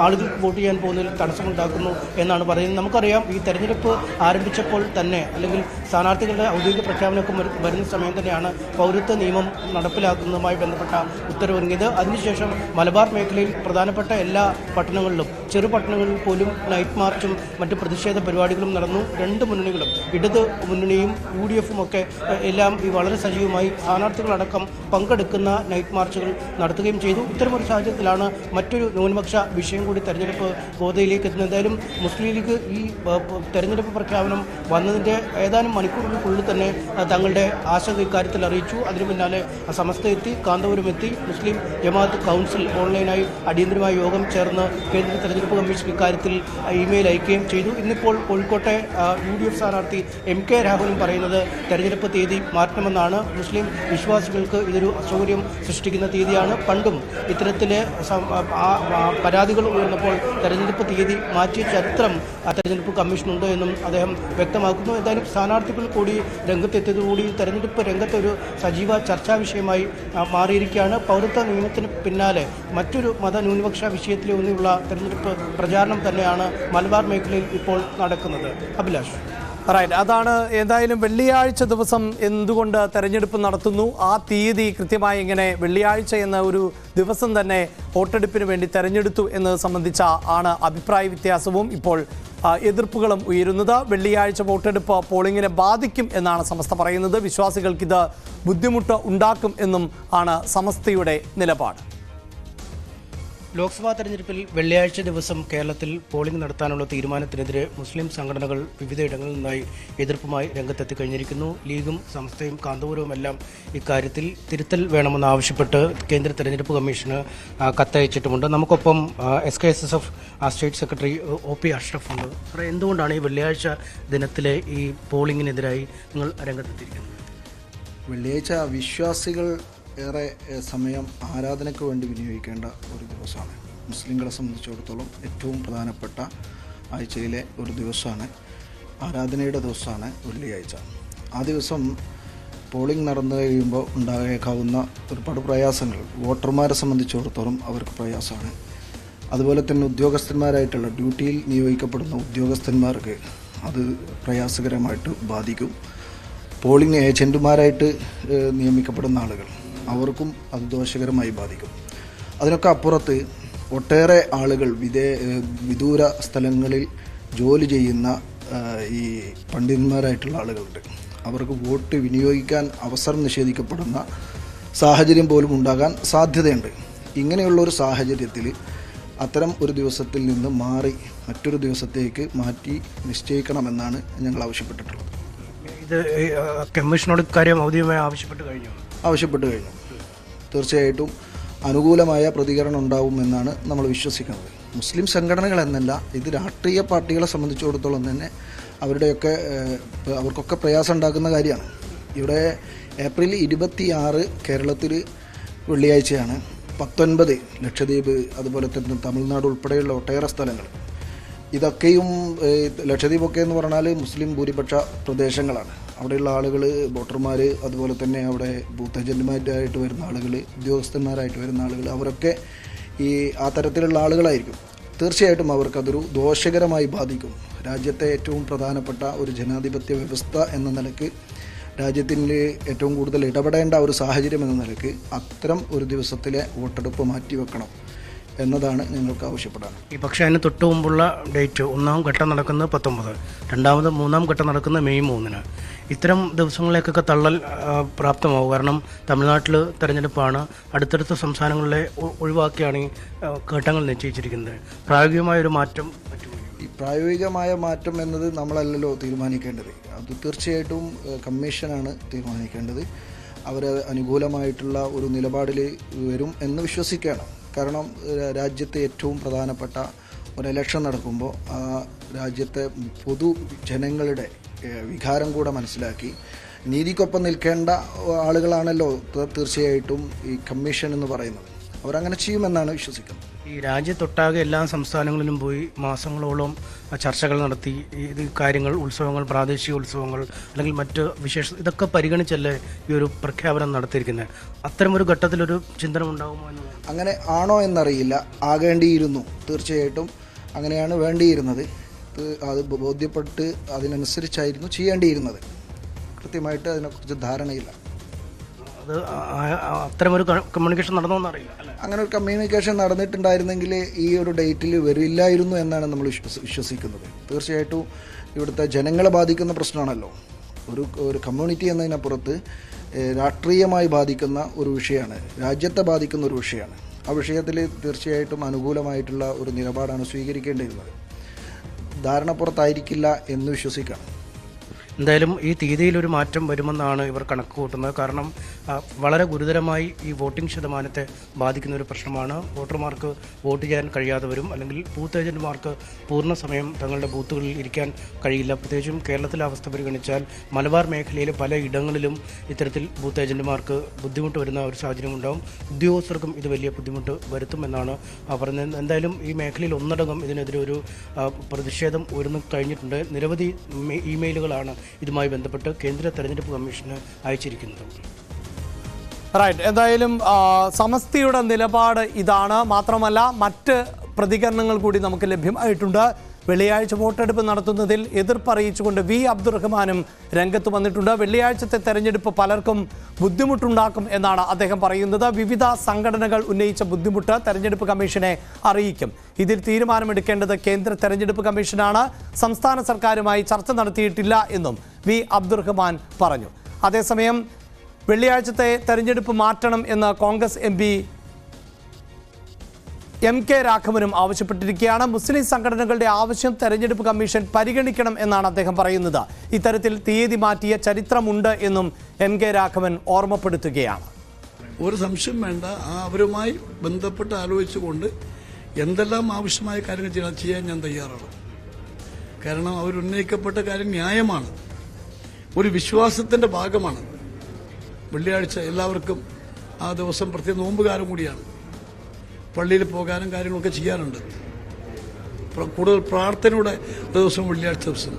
ആളുകൾ വോട്ട് ചെയ്യാൻ പോകുന്നതിൽ തടസ്സമുണ്ടാക്കുന്നു എന്നാണ് പറയുന്നത്. നമുക്കറിയാം, ഈ തെരഞ്ഞെടുപ്പ് ആരംഭിച്ചപ്പോൾ തന്നെ, അല്ലെങ്കിൽ സ്ഥാനാർത്ഥികളുടെ ഔദ്യോഗിക പ്രഖ്യാപനമൊക്കെ വരുന്ന സമയം തന്നെയാണ് പൗരത്വ നിയമം നടപ്പിലാക്കുന്നതുമായി ബന്ധപ്പെട്ട ഉത്തരവിറങ്ങിയത്. അതിനുശേഷം മലബാർ മേഖലയിൽ പ്രധാനപ്പെട്ട എല്ലാ പട്ടണങ്ങളിലും, ചെറുപട്ടണങ്ങളിൽ പോലും നൈറ്റ് മാർച്ചും മറ്റ് പ്രതിഷേധ പരിപാടികളും നടന്നു. രണ്ട് മുന്നണികളും, ഇടത് മുന്നണിയും UDF ഒക്കെ എല്ലാം ഈ വളരെ സജീവമായി സ്ഥാനാർത്ഥികളടക്കം പങ്കെടുക്കുന്ന നൈറ്റ് മാർച്ചുകൾ നടത്തുകയും ചെയ്തു. ഇത്തരമൊരു സാഹചര്യത്തിലാണ് മറ്റൊരു ന്യൂനപക്ഷ വിഷയം കൂടി തെരഞ്ഞെടുപ്പ് ഗോതയിലേക്ക് എത്തുന്നത്. എന്തായാലും മുസ്ലിം ലീഗ് ഈ തെരഞ്ഞെടുപ്പ് പ്രഖ്യാപനം വന്നതിൻ്റെ ഏതാനും മണിക്കൂറുകൾക്കുള്ളിൽ തന്നെ തങ്ങളുടെ ആശങ്ക ഇക്കാര്യത്തിൽ അറിയിച്ചു. അതിനു പിന്നാലെ സമസ്ത എത്തി, കാന്തപുരം എത്തി, മുസ്ലിം ജമാഅത്ത് കൗൺസിൽ ഓൺലൈനായി അടിയന്തരമായ യോഗം ചേർന്ന് കേന്ദ്ര തെരഞ്ഞെടുപ്പ് കമ്മീഷൻ ഇക്കാര്യത്തിൽ ഇമെയിൽ അയക്കുകയും ചെയ്തു. ഇന്നിപ്പോൾ കോഴിക്കോട്ടെ UDF സ്ഥാനാർത്ഥി MK രാഘവനും പറയുന്നത് തെരഞ്ഞെടുപ്പ് തീയതി മാറ്റണമെന്നാണ്. മുസ്ലിം വിശ്വാസികൾക്ക് ഇതൊരു അസൗകര്യം സൃഷ്ടിക്കുന്ന തീയതിയാണ്. പണ്ടും ഇത്തരത്തിലെ പരാതികൾ ഉയർന്നപ്പോൾ തെരഞ്ഞെടുപ്പ് തീയതി മാറ്റിയ ചരിത്രം തെരഞ്ഞെടുപ്പ് കമ്മീഷനുണ്ട് എന്നും അദ്ദേഹം വ്യക്തമാക്കുന്നു. എന്തായാലും സ്ഥാനാർത്ഥികൾ കൂടി രംഗത്തെത്തിയതോടുകൂടി തെരഞ്ഞെടുപ്പ് രംഗത്ത് ഒരു സജീവ ചർച്ചാ വിഷയമായി മാറിയിരിക്കുകയാണ്. പൗരത്വ നിയമത്തിന് പിന്നാലെ മറ്റൊരു മതന്യൂനപക്ഷ വിഷയത്തിലെ ഒന്നിയുള്ള തെരഞ്ഞെടുപ്പ് പ്രചാരണം തന്നെയാണ് മലബാർ മേഖലയിൽ ഇപ്പോൾ നടക്കുന്നത്. അഭിലാഷ്. റൈറ്റ്. അതാണ് എന്തായാലും വെള്ളിയാഴ്ച ദിവസം എന്തുകൊണ്ട് തെരഞ്ഞെടുപ്പ് നടത്തുന്നു, ആ തീയതി കൃത്യമായി ഇങ്ങനെ വെള്ളിയാഴ്ച എന്ന ഒരു ദിവസം തന്നെ വോട്ടെടുപ്പിന് വേണ്ടി തെരഞ്ഞെടുത്തു എന്നത് സംബന്ധിച്ച ആണ് അഭിപ്രായ വ്യത്യാസവും ഇപ്പോൾ എതിർപ്പുകളും ഉയരുന്നത്. വെള്ളിയാഴ്ച വോട്ടെടുപ്പ് പോളിംഗിനെ ബാധിക്കും എന്നാണ് സമസ്ത പറയുന്നത്. വിശ്വാസികൾക്കിത് ബുദ്ധിമുട്ട് ഉണ്ടാക്കും എന്നും ആണ് സമസ്തയുടെ നിലപാട്. ലോക്സഭാ തെരഞ്ഞെടുപ്പിൽ വെള്ളിയാഴ്ച ദിവസം കേരളത്തിൽ പോളിംഗ് നടത്താനുള്ള തീരുമാനത്തിനെതിരെ മുസ്ലിം സംഘടനകൾ വിവിധയിടങ്ങളിൽ നിന്നായി എതിർപ്പുമായി രംഗത്തെത്തി കഴിഞ്ഞിരിക്കുന്നു. ലീഗും സമസ്തയും കാന്തപുരവും എല്ലാം ഇക്കാര്യത്തിൽ തിരുത്തൽ വേണമെന്നാവശ്യപ്പെട്ട് കേന്ദ്ര തെരഞ്ഞെടുപ്പ് കമ്മീഷന് കത്തയച്ചിട്ടുമുണ്ട്. നമുക്കൊപ്പം SKSSF state secretary OP Ashraf ഉണ്ട്. എന്തുകൊണ്ടാണ് ഈ വെള്ളിയാഴ്ച ദിനത്തിലെ ഈ പോളിംഗിനെതിരായി നിങ്ങൾ രംഗത്തെത്തിയിരിക്കുന്നത്? വെള്ളിയാഴ്ച വിശ്വാസികൾ ഏറെ സമയം ആരാധനയ്ക്ക് വേണ്ടി വിനിയോഗിക്കേണ്ട ഒരു ദിവസമാണ്. മുസ്ലിങ്ങളെ സംബന്ധിച്ചിടത്തോളം ഏറ്റവും പ്രധാനപ്പെട്ട ആഴ്ചയിലെ ഒരു ദിവസമാണ്, ആരാധനയുടെ ദിവസമാണ് വെള്ളിയാഴ്ച. ആ ദിവസം പോളിംഗ് നടന്നു കഴിയുമ്പോൾ ഉണ്ടായേക്കാവുന്ന ഒരുപാട് പ്രയാസങ്ങൾ വോട്ടർമാരെ സംബന്ധിച്ചിടത്തോളം അവർക്ക് പ്രയാസമാണ്. അതുപോലെ തന്നെ ഉദ്യോഗസ്ഥന്മാരായിട്ടുള്ള ഡ്യൂട്ടിയിൽ നിയോഗിക്കപ്പെടുന്ന ഉദ്യോഗസ്ഥന്മാർക്ക് അത് പ്രയാസകരമായിട്ട് ബാധിക്കും. പോളിംഗ് ഏജൻറ്റുമാരായിട്ട് നിയമിക്കപ്പെടുന്ന ആളുകൾ, അവർക്കും അത് ദോഷകരമായി ബാധിക്കും. അതിനൊക്കെ അപ്പുറത്ത് ഒട്ടേറെ ആളുകൾ വിദൂര സ്ഥലങ്ങളിൽ ജോലി ചെയ്യുന്ന ഈ പണ്ഡിതന്മാരായിട്ടുള്ള ആളുകളുണ്ട്. അവർക്ക് വോട്ട് വിനിയോഗിക്കാൻ അവസരം നിഷേധിക്കപ്പെടുന്ന സാഹചര്യം പോലും ഉണ്ടാകാൻ സാധ്യതയുണ്ട്. ഇങ്ങനെയുള്ളൊരു സാഹചര്യത്തിൽ അത്തരം ഒരു ദിവസത്തിൽ നിന്ന് മാറി മറ്റൊരു ദിവസത്തേക്ക് മാറ്റി നിശ്ചയിക്കണമെന്നാണ് ഞങ്ങൾ ആവശ്യപ്പെട്ടിട്ടുള്ളത്. ഇത് കമ്മീഷനോട് കാര്യം ഔദ്യോഗികമായി ആവശ്യപ്പെട്ട് കഴിഞ്ഞു. തീർച്ചയായിട്ടും അനുകൂലമായ പ്രതികരണം ഉണ്ടാവുമെന്നാണ് നമ്മൾ വിശ്വസിക്കുന്നത്. മുസ്ലിം സംഘടനകൾ എന്നല്ല, ഇത് രാഷ്ട്രീയ പാർട്ടികളെ സംബന്ധിച്ചിടത്തോളം തന്നെ അവർക്കൊക്കെ പ്രയാസം ഉണ്ടാക്കുന്ന കാര്യമാണ്. ഇവിടെ ഏപ്രിൽ 26 കേരളത്തിൽ വെള്ളിയാഴ്ചയാണ്. 19 ലക്ഷദ്വീപ്, അതുപോലെ തന്നെ തമിഴ്നാട് ഉൾപ്പെടെയുള്ള ഒട്ടേറെ സ്ഥലങ്ങൾ. ഇതൊക്കെയും ലക്ഷദ്വീപൊക്കെ എന്ന് പറഞ്ഞാൽ മുസ്ലിം ഭൂരിപക്ഷ പ്രദേശങ്ങളാണ്. അവിടെയുള്ള ആളുകൾ, വോട്ടർമാർ, അതുപോലെ തന്നെ അവിടെ ബൂത്ത് ഏജന്റുമാരായിട്ട് വരുന്ന ആളുകൾ, ഉദ്യോഗസ്ഥന്മാരായിട്ട് വരുന്ന ആളുകൾ, അവരൊക്കെ ആ തരത്തിലുള്ള ആളുകളായിരിക്കും. തീർച്ചയായിട്ടും അവർക്കതൊരു ദോഷകരമായി ബാധിക്കും. രാജ്യത്തെ ഏറ്റവും പ്രധാനപ്പെട്ട ഒരു ജനാധിപത്യ വ്യവസ്ഥ എന്ന നിലയ്ക്ക്, രാജ്യത്തിൽ ഏറ്റവും കൂടുതൽ ഇടപെടേണ്ട ഒരു സാഹചര്യം എന്ന നിലയ്ക്ക് അത്തരം ഒരു ദിവസത്തിലെ വോട്ടെടുപ്പ് മാറ്റിവെക്കണം എന്നതാണ് ഞങ്ങൾക്ക് ആവശ്യപ്പെടാൻ. പക്ഷേ അതിന് തൊട്ട് മുമ്പുള്ള ഡേറ്റ്, ഒന്നാം ഘട്ടം നടക്കുന്നത് 19, രണ്ടാമത് മൂന്നാം ഘട്ടം നടക്കുന്നത് മെയ് 3. ഇത്തരം ദിവസങ്ങളിലേക്കൊക്കെ തള്ളൽ പ്രാപ്തമാവും. കാരണം തമിഴ്നാട്ടിൽ തെരഞ്ഞെടുപ്പാണ്, അടുത്തടുത്ത സംസ്ഥാനങ്ങളിലെ ഒഴിവാക്കിയാണ് ഈ ഘട്ടങ്ങൾ നിശ്ചയിച്ചിരിക്കുന്നത്. പ്രായോഗികമായൊരു മാറ്റം പറ്റുമോ? ഈ പ്രായോഗികമായ മാറ്റം എന്നത് നമ്മളല്ലല്ലോ തീരുമാനിക്കേണ്ടത്. അത് തീർച്ചയായിട്ടും കമ്മീഷനാണ് തീരുമാനിക്കേണ്ടത്. അവർ അനുകൂലമായിട്ടുള്ള ഒരു നിലപാടിൽ വരും എന്ന് വിശ്വസിക്കുകയാണ്. കാരണം രാജ്യത്തെ ഏറ്റവും പ്രധാനപ്പെട്ട ഒരു ഇലക്ഷൻ നടക്കുമ്പോൾ ആ രാജ്യത്തെ പൊതുജനങ്ങളുടെ വികാരം കൂടെ മനസ്സിലാക്കി നീതിക്കൊപ്പം നിൽക്കേണ്ട ആളുകളാണല്ലോ തീർച്ചയായിട്ടും ഈ കമ്മീഷൻ എന്ന് പറയുന്നത്. അവരങ്ങനെ ചെയ്യുമെന്നാണ് വിശ്വസിക്കുന്നത്. ഈ രാജ്യത്തൊട്ടാകെ എല്ലാ സംസ്ഥാനങ്ങളിലും പോയി മാസങ്ങളോളം ചർച്ചകൾ നടത്തി ഇത് കാര്യങ്ങൾ, ഉത്സവങ്ങൾ, പ്രാദേശിക ഉത്സവങ്ങൾ അല്ലെങ്കിൽ മറ്റ് ഇതൊക്കെ പരിഗണിച്ചല്ലേ ഈ ഒരു പ്രഖ്യാപനം നടത്തിയിരിക്കുന്നത്. അത്തരമൊരു ഘട്ടത്തിലൊരു ചിന്തനം ഉണ്ടാകുമോ എന്ന്? അങ്ങനെ ആണോ എന്നറിയില്ല. ആകേണ്ടിയിരുന്നു. തീർച്ചയായിട്ടും അങ്ങനെയാണ് വേണ്ടിയിരുന്നത്. അത് ബോധ്യപ്പെട്ട് അതിനനുസരിച്ചായിരുന്നു ചെയ്യേണ്ടിയിരുന്നത്. കൃത്യമായിട്ട് അതിനെക്കുറിച്ച് ധാരണയില്ല. അത് അത്തരമൊരു കമ്മ്യൂണിക്കേഷൻ നടന്നോന്നറിയില്ല. അങ്ങനെ ഒരു കമ്മ്യൂണിക്കേഷൻ നടന്നിട്ടുണ്ടായിരുന്നെങ്കിൽ ഈ ഒരു ഡേറ്റിൽ വരില്ലായിരുന്നു എന്നാണ് നമ്മൾ വിശ്വസിക്കുന്നത്. തീർച്ചയായിട്ടും ഇവിടുത്തെ ജനങ്ങളെ ബാധിക്കുന്ന പ്രശ്നമാണല്ലോ. ഒരു കമ്മ്യൂണിറ്റി എന്നതിനപ്പുറത്ത് രാഷ്ട്രീയമായി ബാധിക്കുന്ന ഒരു വിഷയമാണ്, രാജ്യത്തെ ബാധിക്കുന്ന ഒരു വിഷയമാണ്. ആ വിഷയത്തിൽ തീർച്ചയായിട്ടും അനുകൂലമായിട്ടുള്ള ഒരു നിലപാടാണ് സ്വീകരിക്കേണ്ടിയിരുന്നത്. ധാരണപ്പുറത്തായിരിക്കില്ല എന്ന് വിശ്വസിക്കാം. എന്തായാലും ഈ തീയതിയിലൊരു മാറ്റം വരുമെന്നാണ് ഇവർ കണക്ക് കൂട്ടുന്നത്. കാരണം വളരെ ഗുരുതരമായി ഈ വോട്ടിംഗ് ശതമാനത്തെ ബാധിക്കുന്ന ഒരു പ്രശ്നമാണ്. വോട്ടർമാർക്ക് വോട്ട് ചെയ്യാൻ കഴിയാതെ വരും, അല്ലെങ്കിൽ ബൂത്ത് ഏജന്റുമാർക്ക് പൂർണ്ണ സമയം തങ്ങളുടെ ബൂത്തുകളിൽ ഇരിക്കാൻ കഴിയില്ല. പ്രത്യേകിച്ചും കേരളത്തിലെ അവസ്ഥ പരിഗണിച്ചാൽ മലബാർ മേഖലയിലെ പല ഇടങ്ങളിലും ഇത്തരത്തിൽ ബൂത്ത് ഏജന്റുമാർക്ക് ബുദ്ധിമുട്ട് വരുന്ന ഒരു സാഹചര്യം ഉണ്ടാകും. ഉദ്യോഗസ്ഥർക്കും ഇത് വലിയ ബുദ്ധിമുട്ട് വരുത്തുമെന്നാണ് പറഞ്ഞത്. എന്തായാലും ഈ മേഖലയിൽ ഒന്നടങ്കം ഇതിനെതിരെ ഒരു പ്രതിഷേധം ഉയർന്നു കഴിഞ്ഞിട്ടുണ്ട്. നിരവധി ഇമെയിലുകളാണ് ഇതുമായി ബന്ധപ്പെട്ട് കേന്ദ്ര തെരഞ്ഞെടുപ്പ് കമ്മീഷന് അയച്ചിരിക്കുന്നത്. റൈറ്റ്. എന്തായാലും സമസ്തയുടെ നിലപാട് ഇതാണ്. മാത്രമല്ല മറ്റ് പ്രതികരണങ്ങൾ കൂടി നമുക്ക് ലഭ്യമായിട്ടുണ്ട്. വെള്ളിയാഴ്ച വോട്ടെടുപ്പ് നടത്തുന്നതിൽ എതിർപ്പറിയിച്ചുകൊണ്ട് വി അബ്ദുറഹ്മാനും രംഗത്ത് വന്നിട്ടുണ്ട്. വെള്ളിയാഴ്ചത്തെ തെരഞ്ഞെടുപ്പ് പലർക്കും ബുദ്ധിമുട്ടുണ്ടാക്കും എന്നാണ് അദ്ദേഹം പറയുന്നത്. വിവിധ സംഘടനകൾ ഉന്നയിച്ച ബുദ്ധിമുട്ട് തെരഞ്ഞെടുപ്പ് കമ്മീഷനെ അറിയിക്കും. ഇതിൽ തീരുമാനമെടുക്കേണ്ടത് കേന്ദ്ര തെരഞ്ഞെടുപ്പ് കമ്മീഷനാണ്. സംസ്ഥാന സർക്കാരുമായി ചർച്ച നടത്തിയിട്ടില്ല എന്നും വി അബ്ദുറഹ്മാൻ പറഞ്ഞു. അതേസമയം വെള്ളിയാഴ്ചത്തെ തെരഞ്ഞെടുപ്പ് മാറ്റണം എന്ന് കോൺഗ്രസ് MP MK രാഘവനും ആവശ്യപ്പെട്ടിരിക്കുകയാണ്. മുസ്ലിം സംഘടനകളുടെ ആവശ്യം തെരഞ്ഞെടുപ്പ് കമ്മീഷൻ പരിഗണിക്കണം എന്നാണ് അദ്ദേഹം പറയുന്നത്. ഇത്തരത്തിൽ തീയതി മാറ്റിയ ചരിത്രമുണ്ട് എന്നും MK രാഘവൻ ഓർമ്മപ്പെടുത്തുകയാണ്. ഒരു സംശയം വേണ്ട, അവരുമായി ബന്ധപ്പെട്ട് ആലോചിച്ചുകൊണ്ട് എന്തെല്ലാം ആവശ്യമായ കാര്യങ്ങൾ ചെയ്യാൻ ഞാൻ തയ്യാറാണ്. കാരണം അവരുന്നയിക്കപ്പെട്ട കാര്യം ന്യായമാണ്, ഒരു വിശ്വാസത്തിന്റെ ഭാഗമാണ്. വെള്ളിയാഴ്ച എല്ലാവർക്കും ആ ദിവസം പ്രത്യേക നോമ്പുകാലം കൂടിയാണ്. പള്ളിയിൽ പോകാനും കാര്യങ്ങളൊക്കെ ചെയ്യാറുണ്ട്. കൂടുതൽ പ്രാർത്ഥനയുടെ ദിവസം വെള്ളിയാഴ്ച ദിവസം.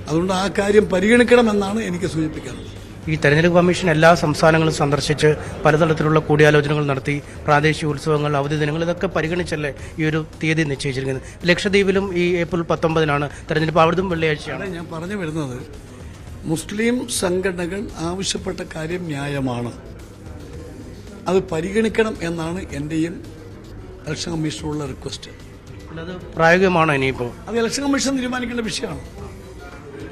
അതുകൊണ്ട് ആ കാര്യം പരിഗണിക്കണമെന്നാണ് എനിക്ക് സൂചിപ്പിക്കാനുള്ളത്. ഈ തെരഞ്ഞെടുപ്പ് കമ്മീഷൻ എല്ലാ സംസ്ഥാനങ്ങളും സന്ദർശിച്ച് പലതരത്തിലുള്ള കൂടിയാലോചനകൾ നടത്തി പ്രാദേശിക ഉത്സവങ്ങൾ, അവധി ദിനങ്ങൾ ഇതൊക്കെ പരിഗണിച്ചല്ലേ ഈ ഒരു തീയതി നിശ്ചയിച്ചിരിക്കുന്നത്. ലക്ഷദ്വീപിലും ഈ ഏപ്രിൽ 19 തെരഞ്ഞെടുപ്പ്, അവിടുത്തെ വെള്ളിയാഴ്ചയാണ്. ഞാൻ പറഞ്ഞു വരുന്നത്, മുസ്ലിം സംഘടനകൾ ആവശ്യപ്പെട്ട കാര്യം ന്യായമാണ്, അത് പരിഗണിക്കണം എന്നാണ് എൻ്റെയും ഇലക്ഷൻ കമ്മീഷനുള്ള റിക്വസ്റ്റ്. അത് പ്രായോഗികമാണോ ഇനിയിപ്പോൾ? അത് ഇലക്ഷൻ കമ്മീഷൻ തീരുമാനിക്കേണ്ട വിഷയമാണ്.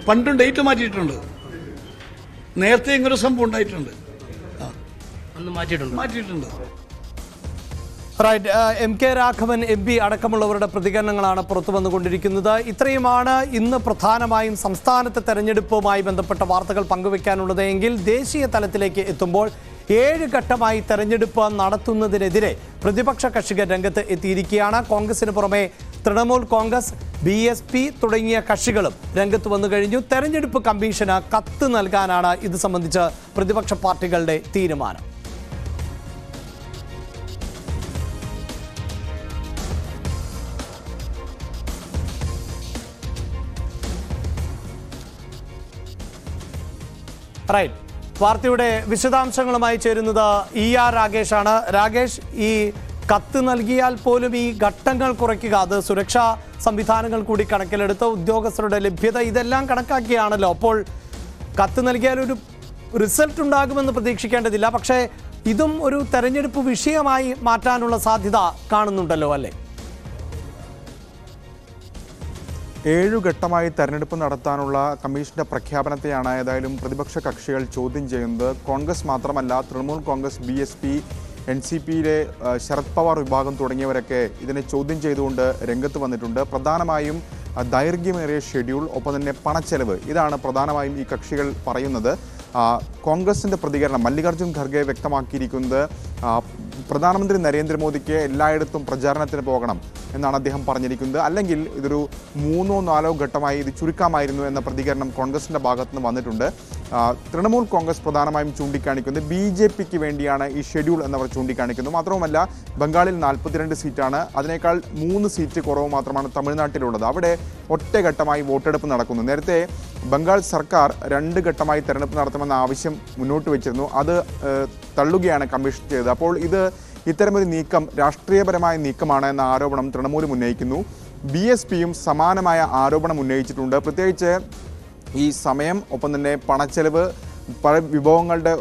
പണ്ടും ഡേറ്റ് മാറ്റിയിട്ടുണ്ട്, നേരത്തെ ഇങ്ങനൊരു സംഭവം ഉണ്ടായിട്ടുണ്ട്, മാറ്റിയിട്ടുണ്ട്. റൈറ്റ്. MK രാഘവൻ MP അടക്കമുള്ളവരുടെ പ്രതികരണങ്ങളാണ് പുറത്തു വന്നുകൊണ്ടിരിക്കുന്നത്. ഇത്രയുമാണ് ഇന്ന് പ്രധാനമായും സംസ്ഥാനത്തെ തെരഞ്ഞെടുപ്പുമായി ബന്ധപ്പെട്ട വാർത്തകൾ പങ്കുവയ്ക്കാനുള്ളത്. എങ്കിൽ ദേശീയ തലത്തിലേക്ക് എത്തുമ്പോൾ 7 ഘട്ടമായി തെരഞ്ഞെടുപ്പ് നടത്തുന്നതിനെതിരെ പ്രതിപക്ഷ കക്ഷികൾ രംഗത്ത് എത്തിയിരിക്കുകയാണ്. കോൺഗ്രസിന് പുറമെ തൃണമൂൽ കോൺഗ്രസ്, BSP തുടങ്ങിയ കക്ഷികളും രംഗത്ത് വന്നു കഴിഞ്ഞു. തെരഞ്ഞെടുപ്പ് കമ്മീഷന് കത്ത് നൽകാനാണ് ഇത് സംബന്ധിച്ച് പ്രതിപക്ഷ പാർട്ടികളുടെ തീരുമാനം. റൈറ്റ്, വാർത്തയുടെ വിശദാംശങ്ങളുമായി ചേരുന്നത് ER രാഗേഷാണ്. രാഗേഷ്, ഈ കത്ത് നൽകിയാൽ പോലും ഈ ഘട്ടങ്ങൾ കുറയ്ക്കുക, അത് സുരക്ഷാ സംവിധാനങ്ങൾ കൂടി കണക്കിലെടുത്ത് ഉദ്യോഗസ്ഥരുടെ ലഭ്യത ഇതെല്ലാം കണക്കാക്കിയാണല്ലോ. അപ്പോൾ കത്ത് നൽകിയാൽ ഒരു റിസൾട്ട് ഉണ്ടാകുമെന്ന് പ്രതീക്ഷിക്കേണ്ടതില്ല. പക്ഷേ ഇതും ഒരു തെരഞ്ഞെടുപ്പ് വിഷയമായി മാറ്റാനുള്ള സാധ്യത കാണുന്നുണ്ടല്ലോ അല്ലേ? 7 ഘട്ടമായി തെരഞ്ഞെടുപ്പ് നടത്താനുള്ള കമ്മീഷന്റെ പ്രഖ്യാപനത്തെയാണ് ഏതായാലും പ്രതിപക്ഷ കക്ഷികൾ ചോദ്യം ചെയ്യുന്നത്. കോൺഗ്രസ് മാത്രമല്ല, തൃണമൂൽ കോൺഗ്രസ്, BSP, NCPയിലെ ശരത് പവാർ വിഭാഗം തുടങ്ങിയവരൊക്കെ ഇതിനെ ചോദ്യം ചെയ്തുകൊണ്ട് രംഗത്ത് വന്നിട്ടുണ്ട്. പ്രധാനമായും ദൈർഘ്യമേറിയ ഷെഡ്യൂൾ, ഒപ്പം തന്നെ പണച്ചെലവ്, ഇതാണ് പ്രധാനമായും ഈ കക്ഷികൾ പറയുന്നത്. കോൺഗ്രസിൻ്റെ പ്രതികരണം മല്ലികാർജ്ജുൻ ഖർഗെ വ്യക്തമാക്കിയിരിക്കുന്നത് പ്രധാനമന്ത്രി നരേന്ദ്രമോദിക്ക് എല്ലായിടത്തും പ്രചാരണത്തിന് പോകണം എന്നാണ് അദ്ദേഹം പറഞ്ഞിരിക്കുന്നത്. അല്ലെങ്കിൽ ഇതൊരു 3 or 4 ഘട്ടമായി ഇത് ചുരുക്കാമായിരുന്നു എന്ന പ്രതികരണം കോൺഗ്രസിൻ്റെ ഭാഗത്തുനിന്ന് വന്നിട്ടുണ്ട്. തൃണമൂൽ കോൺഗ്രസ് പ്രധാനമായും ചൂണ്ടിക്കാണിക്കുന്നത് BJPക്ക് വേണ്ടിയാണ് ഈ ഷെഡ്യൂൾ എന്നവർ ചൂണ്ടിക്കാണിക്കുന്നു. മാത്രവുമല്ല, ബംഗാളിൽ 42 സീറ്റാണ്, അതിനേക്കാൾ 3 സീറ്റ് കുറവ് മാത്രമാണ് തമിഴ്നാട്ടിലുള്ളത്. അവിടെ ഒറ്റഘട്ടമായി വോട്ടെടുപ്പ് നടക്കുന്നു. നേരത്തെ ബംഗാൾ സർക്കാർ 2 ഘട്ടമായി തെരഞ്ഞെടുപ്പ് നടത്തുമെന്ന ആവശ്യം മുന്നോട്ട് വെച്ചിരുന്നു. അത് തള്ളുകയാണ് കമ്മീഷൻ ചെയ്തത്. അപ്പോൾ ഇത്തരമൊരു നീക്കം രാഷ്ട്രീയപരമായ നീക്കമാണ് എന്ന ആരോപണം തൃണമൂലും ഉന്നയിക്കുന്നു. BSPയും സമാനമായ ആരോപണം ഉന്നയിച്ചിട്ടുണ്ട്. പ്രത്യേകിച്ച് ഈ സമയം, ഒപ്പം തന്നെ പണച്ചെലവ്, പല വിഭവങ്ങളുടെ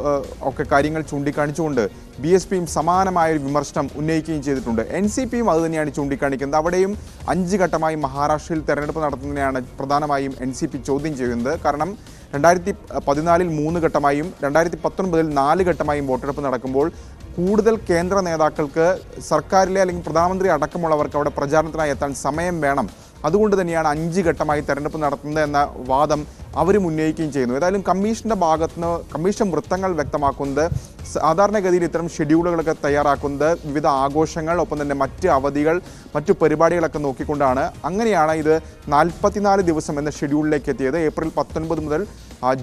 ഒക്കെ കാര്യങ്ങൾ ചൂണ്ടിക്കാണിച്ചുകൊണ്ട് BSPയും സമാനമായൊരു വിമർശനം ഉന്നയിക്കുകയും ചെയ്തിട്ടുണ്ട്. NCPയും അതുതന്നെയാണ് ചൂണ്ടിക്കാണിക്കുന്നത്. അവിടെയും 5 ഘട്ടമായി മഹാരാഷ്ട്രയിൽ തെരഞ്ഞെടുപ്പ് നടത്തുന്നതിനെയാണ് പ്രധാനമായും NCP ചോദ്യം ചെയ്യുന്നത്. കാരണം 2014 3 ഘട്ടമായും 2019 4 ഘട്ടമായും വോട്ടെടുപ്പ് നടക്കുമ്പോൾ കൂടുതൽ കേന്ദ്ര നേതാക്കൾക്ക്, സർക്കാരിലെ അല്ലെങ്കിൽ പ്രധാനമന്ത്രി അടക്കമുള്ളവർക്ക് അവിടെ പ്രചാരണത്തിനായി എത്താൻ സമയം വേണം. അതുകൊണ്ട് തന്നെയാണ് 5 ഘട്ടമായി തെരഞ്ഞെടുപ്പ് നടത്തുന്നത് എന്ന വാദം അവരും ഉന്നയിക്കുകയും ചെയ്യുന്നു. ഏതായാലും കമ്മീഷൻ്റെ ഭാഗത്തുനിന്ന് കമ്മീഷൻ വൃത്തങ്ങൾ വ്യക്തമാക്കുന്നത് സാധാരണഗതിയിൽ ഇത്തരം ഷെഡ്യൂളുകളൊക്കെ തയ്യാറാക്കുന്നത് വിവിധ ആഘോഷങ്ങൾ, ഒപ്പം തന്നെ മറ്റ് അവധികൾ, മറ്റു പരിപാടികളൊക്കെ നോക്കിക്കൊണ്ടാണ്. അങ്ങനെയാണ് ഇത് 44 ദിവസം എന്ന ഷെഡ്യൂളിലേക്ക് എത്തിയത്. ഏപ്രിൽ 19 മുതൽ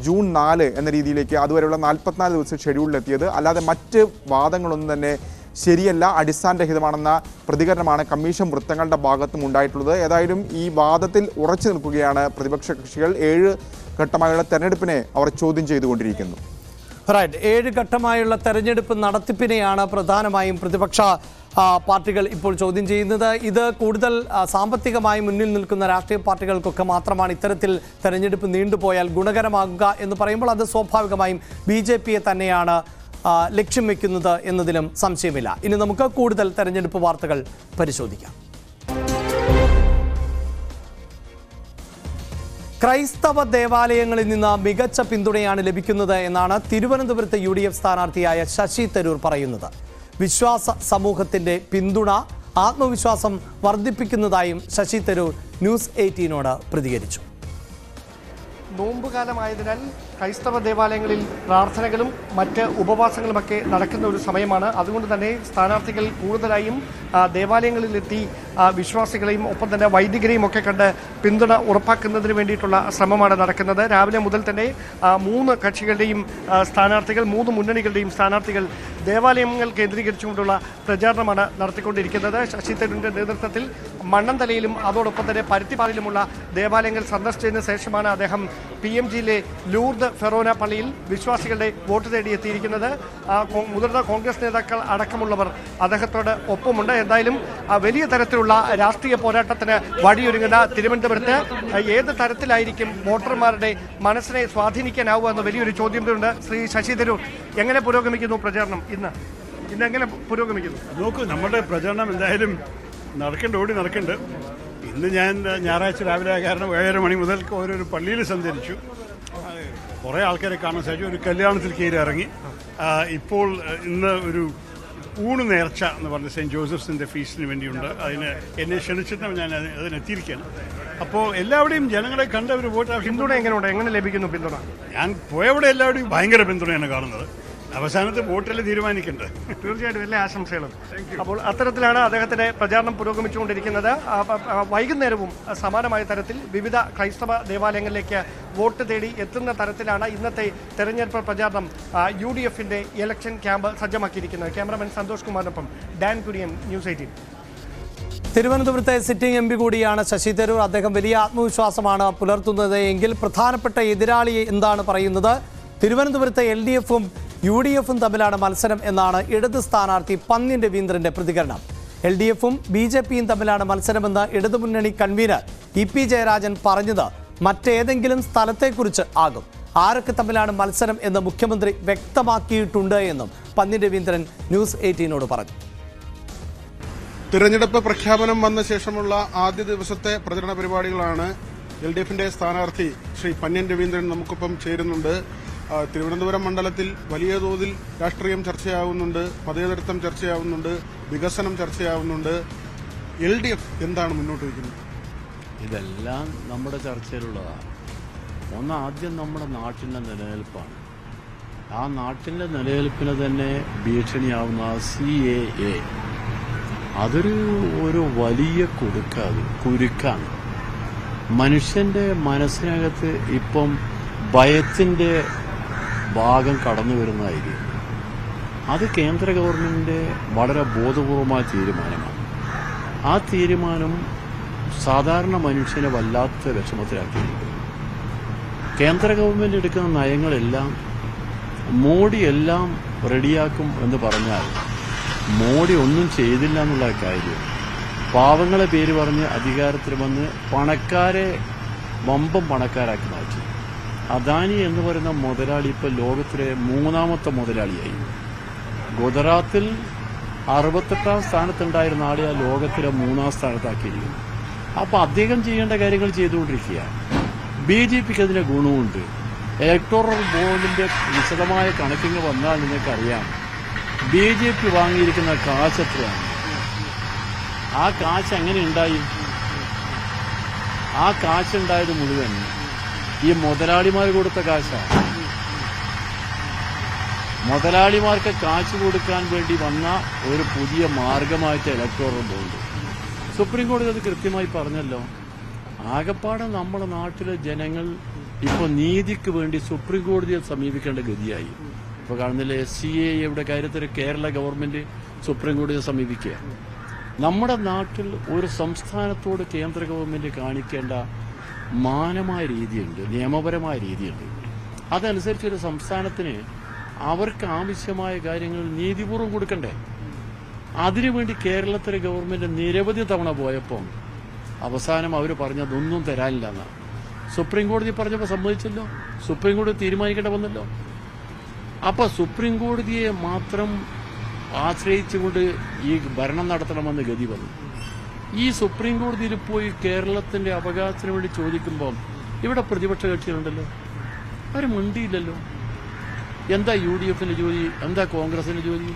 ജൂൺ 4 എന്ന രീതിയിലേക്ക് അതുവരെയുള്ള 44 ദിവസം ഷെഡ്യൂളിലെത്തിയത്. അല്ലാതെ മറ്റ് വാദങ്ങളൊന്നും തന്നെ ശരിയല്ല, അടിസ്ഥാനരഹിതമാണെന്ന പ്രതികരണമാണ് കമ്മീഷൻ വൃത്തങ്ങളുടെ ഭാഗത്തും ഉണ്ടായിട്ടുള്ളത്. ഏതായാലും ഈ വാദത്തിൽ ഉറച്ചു നിൽക്കുകയാണ് പ്രതിപക്ഷ കക്ഷികൾ. 7 ഘട്ടമായുള്ള തെരഞ്ഞെടുപ്പിനെ അവർ ചോദ്യം ചെയ്തുകൊണ്ടിരിക്കുന്നു. റൈറ്റ്, 7 ഘട്ടമായുള്ള തെരഞ്ഞെടുപ്പ് നടത്തിപ്പിനെയാണ് പ്രധാനമായും പ്രതിപക്ഷ പാർട്ടികൾ ഇപ്പോൾ ചോദ്യം ചെയ്യുന്നത്. ഇത് കൂടുതൽ സാമ്പത്തികമായി മുന്നിൽ നിൽക്കുന്ന രാഷ്ട്രീയ പാർട്ടികൾക്കൊക്കെ മാത്രമാണ് ഇത്തരത്തിൽ തെരഞ്ഞെടുപ്പ് നീണ്ടുപോയാൽ ഗുണകരമാകുക എന്ന് പറയുമ്പോൾ അത് സ്വാഭാവികമായും BJPയെ തന്നെയാണ് ലക്ഷ്യം വെക്കുന്നത് എന്നതിലും സംശയമില്ല. ഇനി നമുക്ക് കൂടുതൽ തെരഞ്ഞെടുപ്പ് വാർത്തകൾ പരിശോധിക്കാം. ക്രൈസ്തവ ദേവാലയങ്ങളിൽ നിന്ന് മികച്ച പിന്തുണയാണ് ലഭിക്കുന്നത് എന്നാണ് തിരുവനന്തപുരത്തെ UDF സ്ഥാനാർത്ഥിയായ ശശി തരൂർ പറയുന്നത്. വിശ്വാസ സമൂഹത്തിന്റെ പിന്തുണ ആത്മവിശ്വാസം വർദ്ധിപ്പിക്കുന്നതായും ശശി തരൂർ ന്യൂസ് 18നോട് പ്രതികരിച്ചു. നോമ്പുകാലമായതിനാൽ ക്രൈസ്തവ ദേവാലയങ്ങളിൽ പ്രാർത്ഥനകളും മറ്റ് ഉപവാസങ്ങളുമൊക്കെ നടക്കുന്ന ഒരു സമയമാണ്. അതുകൊണ്ട് തന്നെ സ്ഥാനാർത്ഥികൾ കൂടുതലായും ദേവാലയങ്ങളിലെത്തി വിശ്വാസികളെയും ഒപ്പം തന്നെ വൈദികരെയും ഒക്കെ കണ്ട് പിന്തുണ ഉറപ്പാക്കുന്നതിന് വേണ്ടിയിട്ടുള്ള ശ്രമമാണ് നടക്കുന്നത്. രാവിലെ മുതൽ തന്നെ 3 കക്ഷികളുടെയും സ്ഥാനാർത്ഥികൾ, 3 മുന്നണികളുടെയും സ്ഥാനാർത്ഥികൾ ദേവാലയങ്ങൾ കേന്ദ്രീകരിച്ചുകൊണ്ടുള്ള പ്രചാരണമാണ് നടത്തിക്കൊണ്ടിരിക്കുന്നത്. ശശി തരൂരിന്റെ നേതൃത്വത്തിൽ മണ്ണന്തലയിലും അതോടൊപ്പം തന്നെ പരുത്തിപ്പാറയിലുമുള്ള ദേവാലയങ്ങൾ സന്ദർശിച്ചതിന് ശേഷമാണ് അദ്ദേഹം PMGയിലെ ലൂർദ് ഫെറോന പള്ളിയിൽ വിശ്വാസികളുടെ വോട്ട് തേടിയെത്തിയിരിക്കുന്നത്. മുതിർന്ന കോൺഗ്രസ് നേതാക്കൾ അടക്കമുള്ളവർ അദ്ദേഹത്തോട് ഒപ്പമുണ്ട്. എന്തായാലും വലിയ തരത്തിലുള്ള രാഷ്ട്രീയ പോരാട്ടത്തിന് വഴിയൊരുങ്ങുന്ന തിരുവനന്തപുരത്ത് ഏത് തരത്തിലായിരിക്കും വോട്ടർമാരുടെ മനസ്സിനെ സ്വാധീനിക്കാനാവുക എന്ന വലിയൊരു ചോദ്യമുണ്ട്. ശ്രീ ശശി തരൂർ, എങ്ങനെ പുരോഗമിക്കുന്നു പ്രചാരണം? ഇന്ന് എങ്ങനെ പുരോഗമിക്കുന്നു? നോക്കൂ, നമ്മുടെ പ്രചാരണം എന്തായാലും നടക്കുന്നുണ്ട്. ഇന്ന് ഞാൻ ഞായറാഴ്ച രാവിലെ കാരണം 7:30 മണി മുതൽ ഓരോരു പള്ളിയിൽ സഞ്ചരിച്ചു. കുറേ ആൾക്കാരെ കാണാൻ സാധിച്ചു. ഒരു കല്യാണത്തിൽ കയറി ഇറങ്ങി. ഇപ്പോൾ ഇന്ന് ഒരു ഊണ് നേർച്ച എന്ന് പറഞ്ഞ സെൻറ്റ് ജോസഫ്സിൻ്റെ ഫീസ്റ്റിന് വേണ്ടിയുണ്ട്. അതിന് എന്നെ ക്ഷണിച്ചിട്ട് ഞാൻ അതിനെത്തിയിരിക്കുകയാണ്. അപ്പോൾ എല്ലാവരുടെയും ജനങ്ങളെ കണ്ട് അവർ വോട്ട് പിന്തുണ എങ്ങനെയുണ്ട്? എങ്ങനെ ലഭിക്കുന്നു പിന്തുണ? ഞാൻ പോയവിടെ എല്ലാവരുടെയും ഭയങ്കര പിന്തുണയാണ് കാണുന്നത്. അവസാനത്തെ വോട്ടിൽ തീരുമാനിക്കണ്ടേ. തീർച്ചയായിട്ടും എല്ലാ ആശംസകളും. അപ്പോൾ അത്തരത്തിലാണ് അദ്ദേഹത്തിന്റെ പ്രചാരണം പുരോഗമിച്ചുകൊണ്ടിരിക്കുന്നത്. വൈകുന്നേരവും സമാനമായ തരത്തിൽ വിവിധ ക്രൈസ്തവ ദേവാലയങ്ങളിലേക്ക് വോട്ട് തേടി എത്തുന്ന തരത്തിലാണ് ഇന്നത്തെ തെരഞ്ഞെടുപ്പ് പ്രചാരണം UDFന്റെ ഇലക്ഷൻ ക്യാമ്പ് സജ്ജമാക്കിയിരിക്കുന്നത്. ക്യാമറമാൻ സന്തോഷ് കുമാറിനൊപ്പം ഡാൻ കുര്യൻ, ന്യൂസ് 18. തിരുവനന്തപുരത്തെ സിറ്റിംഗ് MP കൂടിയാണ് ശശി തരൂർ. അദ്ദേഹം വലിയ ആത്മവിശ്വാസമാണ് പുലർത്തുന്നത് എങ്കിൽ പ്രധാനപ്പെട്ട എതിരാളി എന്താണ് പറയുന്നത്? തിരുവനന്തപുരത്തെ LDFും UDFും തമ്മിലാണ് മത്സരം എന്നാണ് ഇടത് സ്ഥാനാർത്ഥി പന്ന്യൻ രവീന്ദ്രന്റെ പ്രതികരണം. LDFും BJPയും തമ്മിലാണ് മത്സരമെന്ന് ഇടതുമുന്നണി കൺവീനർ EP ജയരാജൻ പറഞ്ഞത് മറ്റേതെങ്കിലും സ്ഥലത്തെക്കുറിച്ച് ആകും. ആരൊക്കെ തമ്മിലാണ് മത്സരം എന്ന് മുഖ്യമന്ത്രി വ്യക്തമാക്കിയിട്ടുണ്ട് എന്നും പന്ന്യൻ രവീന്ദ്രൻ ന്യൂസ് 18നോട് പറഞ്ഞു. തിരഞ്ഞെടുപ്പ് പ്രഖ്യാപനം വന്ന ശേഷമുള്ള ആദ്യ ദിവസത്തെ പ്രചരണ പരിപാടികളാണ്. LDFന്റെ സ്ഥാനാർത്ഥി ശ്രീ പന്ന്യൻ രവീന്ദ്രൻ നമുക്കൊപ്പം ചേരുന്നുണ്ട്. തിരുവനന്തപുരം മണ്ഡലത്തിൽ വലിയ തോതിൽ രാഷ്ട്രീയം ചർച്ചയാവുന്നുണ്ട്, മതേതരത്വം ചർച്ചയാവുന്നുണ്ട്, വികസനം ചർച്ചയാവുന്നുണ്ട്. LDF എന്താണ് മുന്നോട്ട് വയ്ക്കുന്നത്? ഇതെല്ലാം നമ്മുടെ ചർച്ചയിലുള്ളതാണ്. ആദ്യം നമ്മുടെ നാട്ടിൻ്റെ നിലനിൽപ്പാണ്. ആ നാട്ടിൻ്റെ നിലനിൽപ്പിന് തന്നെ ഭീഷണിയാവുന്ന CAA അതൊരു വലിയ കുരുക്കാണ്. മനുഷ്യന്റെ മനസ്സിനകത്ത് ഇപ്പം ഭയത്തിന്റെ ഭാഗം കടന്നു വരുന്നതായിരിക്കും. അത് കേന്ദ്ര ഗവൺമെന്റിന്റെ വളരെ ബോധപൂർവമായ തീരുമാനമാണ്. ആ തീരുമാനം സാധാരണ മനുഷ്യനെ വല്ലാത്ത വിഷമത്തിലാക്കിയിരിക്കുന്നു. കേന്ദ്ര ഗവൺമെന്റ് എടുക്കുന്ന നയങ്ങളെല്ലാം മോഡി എല്ലാം റെഡിയാക്കും എന്ന് പറഞ്ഞാൽ മോഡി ഒന്നും ചെയ്തില്ല എന്നുള്ള കാര്യം. പാവങ്ങളെ പേര് പറഞ്ഞ് അധികാരത്തിൽ വന്ന് പണക്കാരെ വമ്പം പണക്കാരാക്കി മാറ്റി. അദാനി എന്ന് പറയുന്ന മുതലാളി ഇപ്പോൾ ലോകത്തിലെ 3ാമത്തെ മുതലാളിയായി. ഗുജറാത്തിൽ 68ാം സ്ഥാനത്തുണ്ടായിരുന്ന ആളെ ആ ലോകത്തിലെ 3ാം സ്ഥാനത്താക്കിയിരിക്കുന്നു. അപ്പോൾ അദ്ദേഹം ചെയ്യേണ്ട കാര്യങ്ങൾ ചെയ്തുകൊണ്ടിരിക്കുകയാണ്. BJPക്ക് അതിന് ഗുണമുണ്ട്. ഇലക്ടോറൽ ബോണ്ടിന്റെ വിശദമായ കണക്കിങ് വന്നാൽ നിങ്ങൾക്കറിയാം BJP വാങ്ങിയിരിക്കുന്ന കാശ് എത്രയാണ്. ആ കാശ് എങ്ങനെ ഉണ്ടായി? ആ കാശുണ്ടായത് മുഴുവൻ ഈ മുതലാളിമാർ കൊടുത്ത കാശാണ്. മുതലാളിമാർക്ക് കാശ് കൊടുക്കാൻ വേണ്ടി വന്ന ഒരു പുതിയ മാർഗമായിട്ട് ഇലക്ടോറൽ ബോണ്ട്. സുപ്രീം കോടതി അത് കൃത്യമായി പറഞ്ഞല്ലോ. ആകപ്പാടെ നമ്മുടെ നാട്ടിലെ ജനങ്ങൾ ഇപ്പോൾ നീതിക്ക് വേണ്ടി സുപ്രീം കോടതിയെ സമീപിക്കേണ്ട ഗതിയായി. ഇപ്പോൾ കാണുന്നില്ലേ CAAയുടെ കാര്യത്തിൽ കേരള ഗവൺമെന്റ് സുപ്രീം കോടതിയെ സമീപിക്കുക. നമ്മുടെ നാട്ടിൽ ഒരു സംസ്ഥാനത്തോട് കേന്ദ്ര ഗവൺമെന്റ് കാണിക്കേണ്ട മാനമായ രീതിയുണ്ട്, നിയമപരമായ രീതിയുണ്ട്. അതനുസരിച്ച് ഒരു സംസ്ഥാനത്തിന് അവർക്ക് ആവശ്യമായ കാര്യങ്ങൾ നീതിപൂർവ്വം കൊടുക്കണ്ടേ? അതിനുവേണ്ടി കേരളത്തിലെ ഗവൺമെന്റ് നിരവധി തവണ പോയപ്പോൾ അവസാനം അവർ പറഞ്ഞതൊന്നും തരാനില്ല എന്നാണ്. സുപ്രീം കോടതി പറഞ്ഞപ്പോൾ സമ്മതിച്ചല്ലോ. സുപ്രീം കോടതി തീരുമാനിക്കേണ്ട വന്നല്ലോ. അപ്പൊ സുപ്രീം കോടതിയെ മാത്രം ആശ്രയിച്ചുകൊണ്ട് ഈ ഭരണം നടത്തണമെന്ന് ഗതി വന്നു. ഈ സുപ്രീം കോടതിയിൽ പോയി കേരളത്തിന്റെ അവകാശത്തിന് വേണ്ടി ചോദിക്കുമ്പോൾ ഇവിടെ പ്രതിപക്ഷ കക്ഷികളുണ്ടല്ലോ, അവർ മിണ്ടിയില്ലല്ലോ. എന്താ UDFന്റെ ജോലി? എന്താ കോൺഗ്രസിന്റെ ജോലി?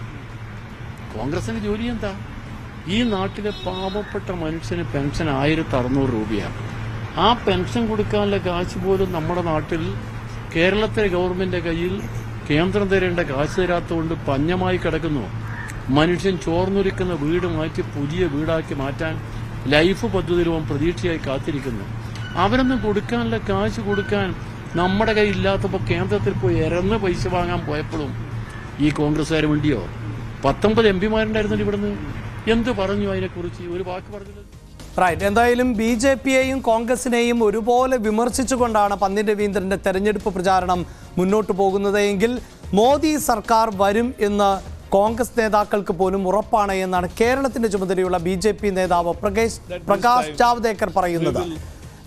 കോൺഗ്രസിന്റെ ജോലി എന്താ? ഈ നാട്ടിലെ പാവപ്പെട്ട മനുഷ്യന് പെൻഷൻ 1600 രൂപയാണ്. ആ പെൻഷൻ കൊടുക്കാനുള്ള കാശ് പോലും നമ്മുടെ നാട്ടിൽ കേരളത്തിലെ ഗവൺമെന്റിന്റെ കയ്യിൽ കേന്ദ്രം തരേണ്ട കാശ് തരാത്തതുകൊണ്ട് പഞ്ഞമായി കിടക്കുന്നു. മനുഷ്യൻ ചോർന്നൊരുക്കുന്ന വീട് മാറ്റി പുതിയ വീടാക്കി മാറ്റാൻ ലൈഫ് പദ്ധതിയിലും പ്രതീക്ഷയായി കാത്തിരിക്കുന്നു. അവരൊന്നും കൊടുക്കാനുള്ള കാശ് കൊടുക്കാൻ നമ്മുടെ കയ്യിൽ ഇല്ലാത്തപ്പോൾ കേന്ദ്രത്തിൽ പോയി ഇറന്ന് പൈസ വാങ്ങാൻ പോയപ്പോഴും ഈ കോൺഗ്രസ്സുകാർ വേണ്ടിയോ? 19 MPമാരുണ്ടായിരുന്നല്ലോ ഇവിടുന്ന്. എന്ത് പറഞ്ഞു അതിനെക്കുറിച്ച്? ഒരു വാക്ക് പറഞ്ഞില്ല. റൈറ്റ്. എന്തായാലും BJPയെയും കോൺഗ്രസിനെയും ഒരുപോലെ വിമർശിച്ചുകൊണ്ടാണ് പന്ന്യൻ രവീന്ദ്രന്റെ തെരഞ്ഞെടുപ്പ് പ്രചാരണം മുന്നോട്ട് പോകുന്നത് എങ്കിൽ മോദി സർക്കാർ വരും എന്ന് കോൺഗ്രസ് നേതാക്കൾക്ക് പോലും ഉറപ്പാണ് എന്നാണ് കേരളത്തിന്റെ ചുമതലയുള്ള BJP നേതാവ് പ്രകാശ് ജാവ്ദേക്കർ പറയുന്നത്.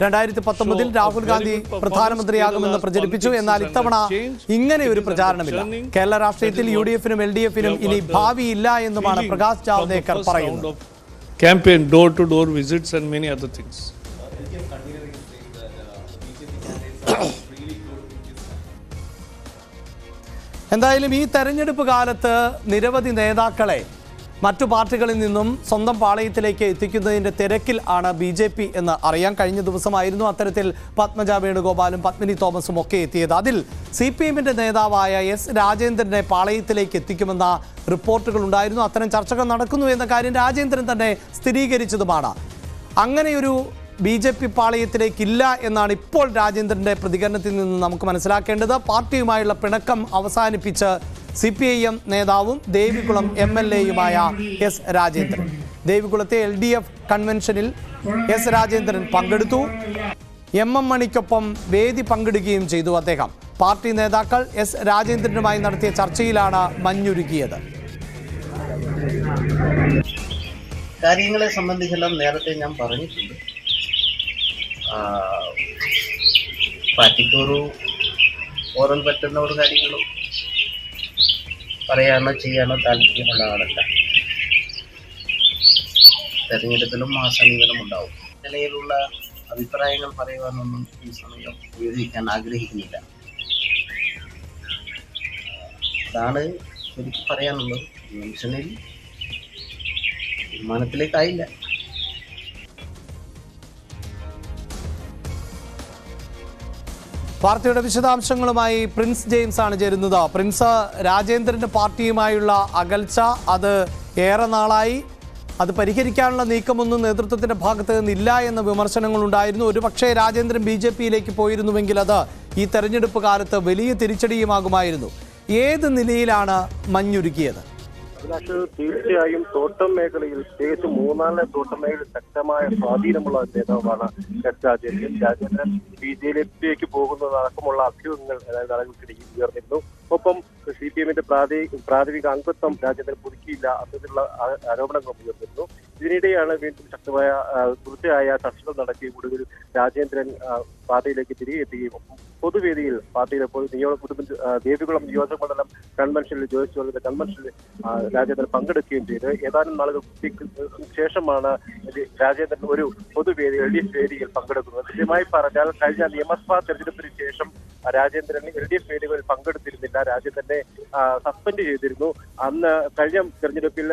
2019 രാഹുൽ ഗാന്ധി പ്രധാനമന്ത്രിയാകുമെന്ന് പ്രചരിപ്പിച്ചു. എന്നാൽ ഇത്തവണ ഇങ്ങനെ ഒരു പ്രചാരണമില്ല. കേരള രാഷ്ട്രീയത്തിൽ UDFനും LDFനും ഇനി ഭാവിയില്ല എന്നുമാണ് പ്രകാശ് ജാവ്ദേക്കർ പറയുന്നത്. Campaign, door-to-door visits and many other things. എന്തായാലും ഈ തെരഞ്ഞെടുപ്പ് കാലത്ത് നിരവധി നേതാക്കളെ മറ്റു പാർട്ടികളിൽ നിന്നും സ്വന്തം പാളയത്തിലേക്ക് എത്തിക്കുന്നതിൻ്റെ തിരക്കിൽ ആണ് BJP എന്ന് അറിയാൻ. കഴിഞ്ഞ ദിവസമായിരുന്നു അത്തരത്തിൽ പത്മജ വേണുഗോപാലും പത്മിനി തോമസും ഒക്കെ എത്തിയത്. അതിൽ CPMന്റെ നേതാവായ S രാജേന്ദ്രനെ പാളയത്തിലേക്ക് എത്തിക്കുമെന്ന റിപ്പോർട്ടുകൾ ഉണ്ടായിരുന്നു. അത്തരം ചർച്ചകൾ നടക്കുന്നു എന്ന കാര്യം രാജേന്ദ്രൻ തന്നെ സ്ഥിരീകരിച്ചതുമാണ്. അങ്ങനെയൊരു BJP പാളയത്തിലേക്കില്ല എന്നാണ് ഇപ്പോൾ രാജേന്ദ്രന്റെ പ്രതികരണത്തിൽ നിന്ന് നമുക്ക് മനസ്സിലാക്കേണ്ടത്. പാർട്ടിയുമായുള്ള പിണക്കം അവസാനിപ്പിച്ച് CPIM നേതാവും ദേവികുളം MLAയുമായ S രാജേന്ദ്രൻ. ദേവികുളത്തെ LDF കൺവെൻഷനിൽ S രാജേന്ദ്രൻ പങ്കെടുത്തു. MM മണിക്കൊപ്പം വേദി പങ്കിടുകയും ചെയ്തു അദ്ദേഹം. പാർട്ടി നേതാക്കൾ S രാജേന്ദ്രനുമായി നടത്തിയ ചർച്ചയിലാണ് മഞ്ഞുരുകിയത്. കാര്യങ്ങളെ സംബന്ധിച്ചെല്ലാം നേരത്തെ ഞാൻ പറഞ്ഞിട്ടുണ്ട്. പാർട്ടിക്കൊരു ഓരൽ പറ്റുന്ന ഒരു കാര്യങ്ങളും പറയാനോ ചെയ്യാനോ താല്പര്യമുള്ള ആളല്ല. തെരഞ്ഞെടുപ്പിലും ആ സമീപനം ഉണ്ടാവും. നിലയിലുള്ള അഭിപ്രായങ്ങൾ പറയുവാനൊന്നും ഈ സമയം ഉപയോഗിക്കാൻ ആഗ്രഹിക്കുന്നില്ല. അതാണ് ശരിക്കും പറയാനുള്ളത്. മനുഷ്യനിൽ തീരുമാനത്തിലേക്കായില്ല. വാർത്തയുടെ വിശദാംശങ്ങളുമായി പ്രിൻസ് ജെയിംസ് ആണ് ചേരുന്നത്. പ്രിൻസ്, രാജേന്ദ്രന്റെ പാർട്ടിയുമായുള്ള അകൽച്ച അത് ഏറെ നാളായി, അത് പരിഹരിക്കാനുള്ള നീക്കമൊന്നും നേതൃത്വത്തിന്റെ ഭാഗത്ത് നിന്നില്ല എന്ന വിമർശനങ്ങളുണ്ടായിരുന്നു. ഒരുപക്ഷെ രാജേന്ദ്രൻ BJPയിലേക്ക് പോയിരുന്നുവെങ്കിൽ അത് ഈ തെരഞ്ഞെടുപ്പ് കാലത്ത് വലിയ തിരിച്ചടിയുമാകുമായിരുന്നു. ഏത് നിലയിലാണ് മഞ്ഞുരുക്കിയത്? തീർച്ചയായും തോട്ടം മേഖലയിൽ, പ്രത്യേകിച്ച് മൂന്നാറിലെ തോട്ടം മേഖലയിൽ ശക്തമായ സ്വാധീനമുള്ള നേതാവാണ് S രാജേന്ദ്രൻ. രാജേന്ദ്രൻ BJPയിലേക്ക് പോകുന്നതടക്കമുള്ള അഭ്യൂഹങ്ങൾ നാളുകൾക്കിടയിൽ ഉയർന്നിരുന്നു. ഒപ്പം CPMന്റെ പ്രാഥമിക അംഗത്വം രാജേന്ദ്രൻ പുതുക്കിയില്ല എന്നതിലുള്ള ആരോപണങ്ങളും ഉയർന്നിരുന്നു. ഇതിനിടെയാണ് വീണ്ടും ശക്തമായ തുടർച്ചയായ ചർച്ചകൾ നടത്തി ഒടുവിൽ രാജേന്ദ്രൻ പാർട്ടിയിലേക്ക് തിരികെ എത്തുകയും പൊതുവേദിയിൽ പാർട്ടിയിലെ ദേവികുളം നിയോജക മണ്ഡലം കൺവെൻഷനിൽ ജോയിസ് ജോർജിന്റെ കൺവെൻഷനിൽ രാജേന്ദ്രൻ പങ്കെടുക്കുകയും ചെയ്ത് ഏതാനും നാളുകൾക്ക് ശേഷമാണ് രാജേന്ദ്രൻ ഒരു പൊതുവേദി LDF വേദിയിൽ പങ്കെടുക്കുന്നത്. കൃത്യമായി പറഞ്ഞാൽ കഴിഞ്ഞ നിയമസഭാ തെരഞ്ഞെടുപ്പിന് ശേഷം രാജേന്ദ്രൻ LDF വേദികളിൽ പങ്കെടുത്തിരുന്നില്ല. രാജേന്ദ്രനെ സസ്പെൻഡ് ചെയ്തിരുന്നു. അന്ന് കഴിഞ്ഞ തെരഞ്ഞെടുപ്പിൽ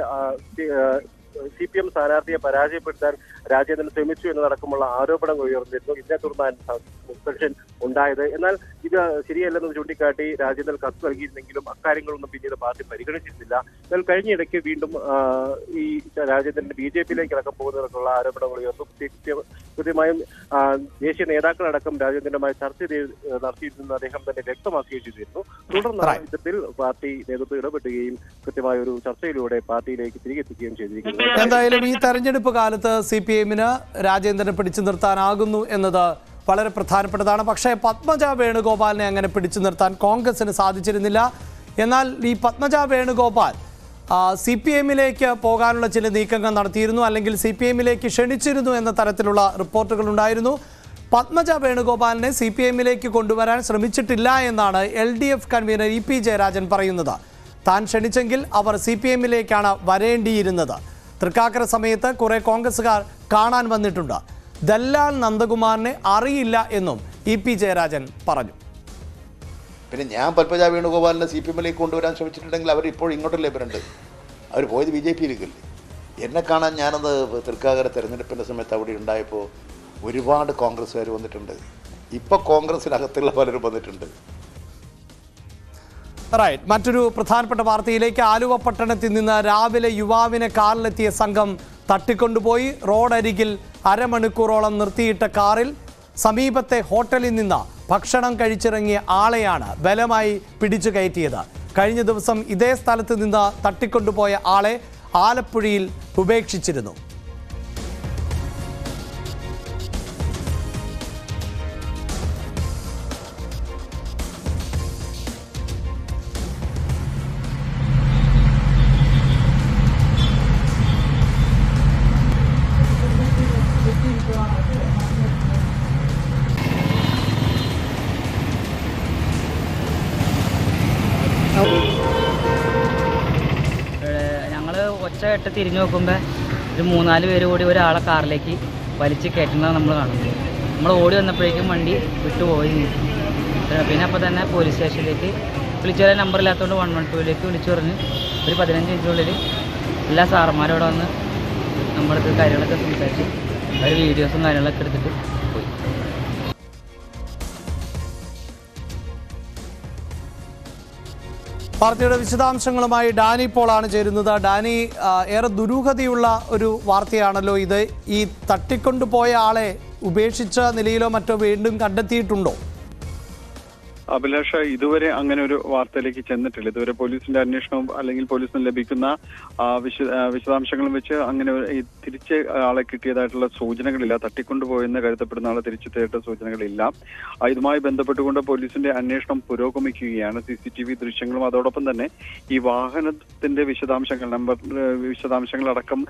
CPM സ്ഥാനാർത്ഥിയെ പരാജയപ്പെടുത്താൻ രാജേന്ദ്രൻ ശ്രമിച്ചു എന്നതടക്കമുള്ള ആരോപണങ്ങൾ ഉയർന്നിരുന്നു. ഇതിനെ തുടർന്നാണ് സസ്പെൻഷൻ ഉണ്ടായത്. എന്നാൽ ഇത് ശരിയല്ലെന്ന് ചൂണ്ടിക്കാട്ടി രാജേന്ദ്രൻ കത്ത് നൽകിയിരുന്നെങ്കിലും അക്കാര്യങ്ങളൊന്നും പിന്നീട് പാർട്ടി പരിഗണിച്ചിരുന്നില്ല. എന്നാൽ കഴിഞ്ഞിടയ്ക്ക് വീണ്ടും ഈ രാജേന്ദ്രന്റെ BJPയിലേക്ക് അടക്കം പോകുന്നതിനുള്ള ആരോപണങ്ങൾ ഉയർന്നു. കൃത്യമായും ദേശീയ നേതാക്കളടക്കം രാജേന്ദ്രനുമായി ചർച്ച നടത്തിയിരുന്നെന്ന് അദ്ദേഹം തന്നെ വ്യക്തമാക്കുകയും ചെയ്തിരുന്നു. തുടർന്ന് ഇത്തരത്തിൽ പാർട്ടി നേതൃത്വം ഇടപെടുകയും കൃത്യമായ ഒരു ചർച്ചയിലൂടെ പാർട്ടിയിലേക്ക് തിരികെ എത്തുകയും ചെയ്തിരിക്കുന്നു. എന്തായാലും ഈ തെരഞ്ഞെടുപ്പ് കാലത്ത് CPMന് രാജേന്ദ്രനെ പിടിച്ചു നിർത്താനാകുന്നു എന്നത് വളരെ പ്രധാനപ്പെട്ടതാണ്. പക്ഷേ പത്മജ വേണുഗോപാലിനെ അങ്ങനെ പിടിച്ചു നിർത്താൻ കോൺഗ്രസിന് സാധിച്ചിരുന്നില്ല. എന്നാൽ ഈ പത്മജ വേണുഗോപാൽ CPMയിലേക്ക് പോകാനുള്ള ചില നീക്കങ്ങൾ നടത്തിയിരുന്നു, അല്ലെങ്കിൽ CPMയിലേക്ക് ക്ഷണിച്ചിരുന്നു എന്ന തരത്തിലുള്ള റിപ്പോർട്ടുകൾ ഉണ്ടായിരുന്നു. പത്മജ വേണുഗോപാലിനെ CPMയിലേക്ക് കൊണ്ടുവരാൻ ശ്രമിച്ചിട്ടില്ല എന്നാണ് LDF കൺവീനർ EP ജയരാജൻ പറയുന്നത്. താൻ ക്ഷണിച്ചെങ്കിൽ അവർ CPMയിലേക്കാണ് വരേണ്ടിയിരുന്നത്. തൃക്കാക്കര സമയത്ത് കുറെ കോൺഗ്രസുകാർ കാണാൻ വന്നിട്ടുണ്ട്. ദല്ലാൽ നന്ദകുമാറിനെ അറിയില്ല എന്നും EP ജയരാജൻ പറഞ്ഞു. പിന്നെ ഞാൻ പത്മജ വേണുഗോപാലിനെ CPMയിലേക്ക് കൊണ്ടുവരാൻ ശ്രമിച്ചിട്ടുണ്ടെങ്കിൽ അവർ ഇപ്പോൾ ഇങ്ങോട്ടല്ലേ വരണ്ട്. അവർ പോയത് BJPയിലേക്കല്ലേ. എന്നെ കാണാൻ ഞാനത് തൃക്കാക്കര തെരഞ്ഞെടുപ്പിൻ്റെ സമയത്ത് അവിടെ ഉണ്ടായപ്പോൾ ഒരുപാട് കോൺഗ്രസ്സുകാർ വന്നിട്ടുണ്ട്. ഇപ്പോൾ കോൺഗ്രസിനകത്തുള്ള പലരും വന്നിട്ടുണ്ട്. റൈറ്റ്. മറ്റൊരു പ്രധാനപ്പെട്ട വാർത്തയിലേക്ക്. ആലുവ പട്ടണത്തിൽ നിന്ന് രാവിലെ യുവാവിനെ കാറിലെത്തിയ സംഘം തട്ടിക്കൊണ്ടുപോയി. റോഡരികിൽ അരമണിക്കൂറോളം നിർത്തിയിട്ട കാറിൽ സമീപത്തെ ഹോട്ടലിൽ നിന്ന് ഭക്ഷണം കഴിച്ചിറങ്ങിയ ആളെയാണ് ബലമായി പിടിച്ചു കയറ്റിയത്. കഴിഞ്ഞ ദിവസം ഇതേ സ്ഥലത്ത് നിന്ന് തട്ടിക്കൊണ്ടുപോയ ആളെ ആലപ്പുഴയിൽ ഉപേക്ഷിച്ചിരുന്നു. ഞങ്ങൾ ഒറ്റ തിരിഞ്ഞു നോക്കുമ്പോൾ ഒരു 3-4 പേര് കൂടി ഒരാളെ കാറിലേക്ക് വലിച്ച് കയറ്റുന്നത് നമ്മൾ കാണുന്നത്. നമ്മൾ ഓടി വന്നപ്പോഴേക്കും വണ്ടി വിട്ടുപോയി. പിന്നെ അപ്പോൾ തന്നെ പോലീസ് സ്റ്റേഷനിലേക്ക് വിളിച്ചു പറയാൻ നമ്പറില്ലാത്തതുകൊണ്ട് 112ലേക്ക് വിളിച്ചു പറഞ്ഞ് ഒരു 15 മിനിറ്റിനുള്ളിൽ എല്ലാ സാറന്മാരോട് വന്ന് നമ്മൾക്ക് കാര്യങ്ങളൊക്കെ സംസാരിച്ച് അവർ വീഡിയോസും കാര്യങ്ങളൊക്കെ എടുത്തിട്ട് പോയി. വാർത്തയുടെ വിശദാംശങ്ങളുമായി ഡാനി പോളാണ് ചേരുന്നത്. ഡാനി, ഏറെ ദുരൂഹതയുള്ള ഒരു വാർത്തയാണല്ലോ ഇത്. ഈ തട്ടിക്കൊണ്ടുപോയ ആളെ ഉപേക്ഷിച്ച നിലയിലോ മറ്റോ വീണ്ടും കണ്ടെത്തിയിട്ടുണ്ടോ? അഭിലാഷ, ഇതുവരെ അങ്ങനെ ഒരു വാർത്തയിലേക്ക് ചെന്നിട്ടില്ല. ഇതുവരെ പോലീസിന്റെ അന്വേഷണവും അല്ലെങ്കിൽ പോലീസിന് ലഭിക്കുന്ന വിശദാംശങ്ങളും വെച്ച് അങ്ങനെ തിരിച്ച് ആളെ കിട്ടിയതായിട്ടുള്ള സൂചനകളില്ല. തട്ടിക്കൊണ്ടുപോയെന്ന് കരുതപ്പെടുന്ന ആളെ തിരിച്ചെത്തിയായിട്ടുള്ള സൂചനകളില്ല. ഇതുമായി ബന്ധപ്പെട്ടുകൊണ്ട് പോലീസിന്റെ അന്വേഷണം പുരോഗമിക്കുകയാണ്. CCTV ദൃശ്യങ്ങളും അതോടൊപ്പം തന്നെ ഈ വാഹനത്തിന്റെ വിശദാംശങ്ങളടക്കം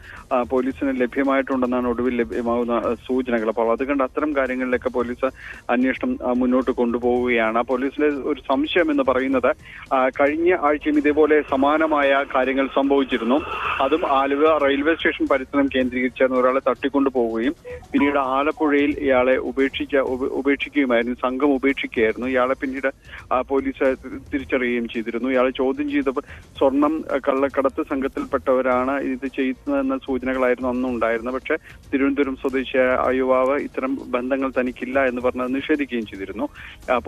പോലീസിന് ലഭ്യമായിട്ടുണ്ടെന്നാണ് ഒടുവിൽ ലഭ്യമാകുന്ന സൂചനകൾ. അപ്പോൾ അതുകൊണ്ട് അത്തരം കാര്യങ്ങളിലൊക്കെ പോലീസ് അന്വേഷണം മുന്നോട്ട് കൊണ്ടുപോവുകയാണ്. പോലീസിലെ ഒരു സംശയം എന്ന് പറയുന്നത് കഴിഞ്ഞ ആഴ്ചയും ഇതേപോലെ സമാനമായ കാര്യങ്ങൾ സംഭവിച്ചിരുന്നു. അതും ആലുവ റെയിൽവേ സ്റ്റേഷൻ പരിസരം കേന്ദ്രീകരിച്ചായിരുന്നു ഒരാളെ തട്ടിക്കൊണ്ടുപോവുകയും പിന്നീട് ആലപ്പുഴയിൽ ഇയാളെ ഉപേക്ഷിക്കുകയുമായിരുന്നു. സംഘം ഉപേക്ഷിക്കുകയായിരുന്നു. ഇയാളെ പിന്നീട് പോലീസ് തിരിച്ചറിയുകയും ചെയ്തിരുന്നു. ഇയാളെ ചോദ്യം ചെയ്തപ്പോൾ സ്വർണം കള്ളക്കടത്ത് സംഘത്തിൽപ്പെട്ടവരാണ് ഇത് ചെയ്യുന്നതെന്ന സൂചനകളായിരുന്നു അന്നും ഉണ്ടായിരുന്നത്. പക്ഷേ തിരുവനന്തപുരം സ്വദേശിയായ യുവാവ് ഇത്തരം ബന്ധങ്ങൾ തനിക്കില്ല എന്ന് പറഞ്ഞത് നിഷേധിക്കുകയും ചെയ്തിരുന്നു.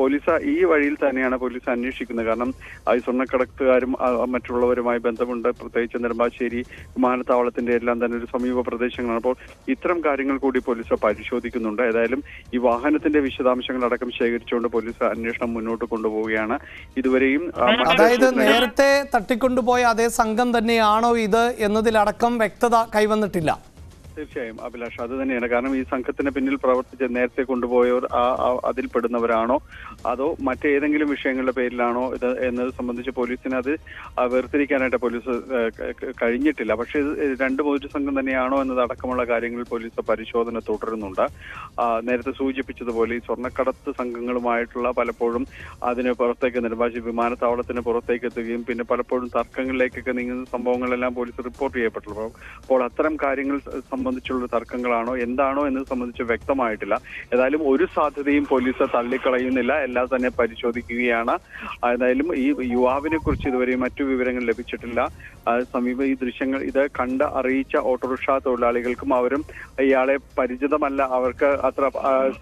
പോലീസ് ഈ വഴിയിൽ തന്നെയാണ് പോലീസ് അന്വേഷിക്കുന്നത്. കാരണം ഈ സ്വർണ്ണക്കടത്തുകാരും മറ്റുള്ളവരുമായി ബന്ധമുണ്ട്. പ്രത്യേകിച്ച് നെടുമ്പാശ്ശേരി വിമാനത്താവളത്തിന്റെ എല്ലാം തന്നെ ഒരു സമീപ പ്രദേശങ്ങളാണ്. അപ്പോൾ ഇത്തരം കാര്യങ്ങൾ കൂടി പോലീസ് പരിശോധിക്കുന്നുണ്ട്. ഏതായാലും ഈ വാഹനത്തിന്റെ വിശദാംശങ്ങളടക്കം ശേഖരിച്ചുകൊണ്ട് പോലീസ് അന്വേഷണം മുന്നോട്ട് കൊണ്ടുപോവുകയാണ്. ഇതുവരെയും അതായത് നേരത്തെ തട്ടിക്കൊണ്ടുപോയ അതേ സംഘം തന്നെയാണോ ഇത് എന്നതിലടക്കം വ്യക്തത കൈവന്നിട്ടില്ല. തീർച്ചയായും അഭിലാഷ്, അത് തന്നെയാണ്. കാരണം ഈ സംഘത്തിന് പിന്നിൽ പ്രവർത്തിച്ച് നേരത്തെ കൊണ്ടുപോയവർ അതിൽപ്പെടുന്നവരാണോ അതോ മറ്റേതെങ്കിലും വിഷയങ്ങളുടെ പേരിലാണോ ഇത് എന്നത് സംബന്ധിച്ച് പോലീസിന് അത് വേർതിരിക്കാനായിട്ട് പോലീസ് കഴിഞ്ഞിട്ടില്ല. പക്ഷേ ഇത് ഒരു സംഘം തന്നെയാണോ എന്നതടക്കമുള്ള കാര്യങ്ങളിൽ പോലീസ് പരിശോധന തുടരുന്നുണ്ട്. നേരത്തെ സൂചിപ്പിച്ചതുപോലെ ഈ സ്വർണ്ണക്കടത്ത് സംഘങ്ങളുമായിട്ടുള്ള പലപ്പോഴും അതിന് പുറത്തേക്ക് നെടുമ്പാശ്ശേരി വിമാനത്താവളത്തിന് പുറത്തേക്ക് എത്തുകയും പിന്നെ പലപ്പോഴും തർക്കങ്ങളിലേക്കൊക്കെ നീങ്ങുന്ന സംഭവങ്ങളെല്ലാം പോലീസ് റിപ്പോർട്ട് ചെയ്യപ്പെട്ടുള്ളൂ. അപ്പോൾ അത്തരം കാര്യങ്ങൾ സംബന്ധിച്ചുള്ള തർക്കങ്ങളാണോ എന്താണോ എന്നത് സംബന്ധിച്ച് വ്യക്തമായിട്ടില്ല. ഏതായാലും ഒരു സാധ്യതയും പോലീസ് തള്ളിക്കളയുന്നില്ല. എല്ലാം തന്നെ പരിശോധിക്കുകയാണ്. ഏതായാലും ഈ യുവാവിനെ കുറിച്ച് ഇതുവരെ മറ്റു വിവരങ്ങൾ ലഭിച്ചിട്ടില്ല. ഈ ദൃശ്യങ്ങൾ ഇത് കണ്ട് അറിയിച്ച ഓട്ടോറിക്ഷ തൊഴിലാളികൾക്കും അവരും ഇയാളെ പരിചിതമല്ല, അവർക്ക് അത്ര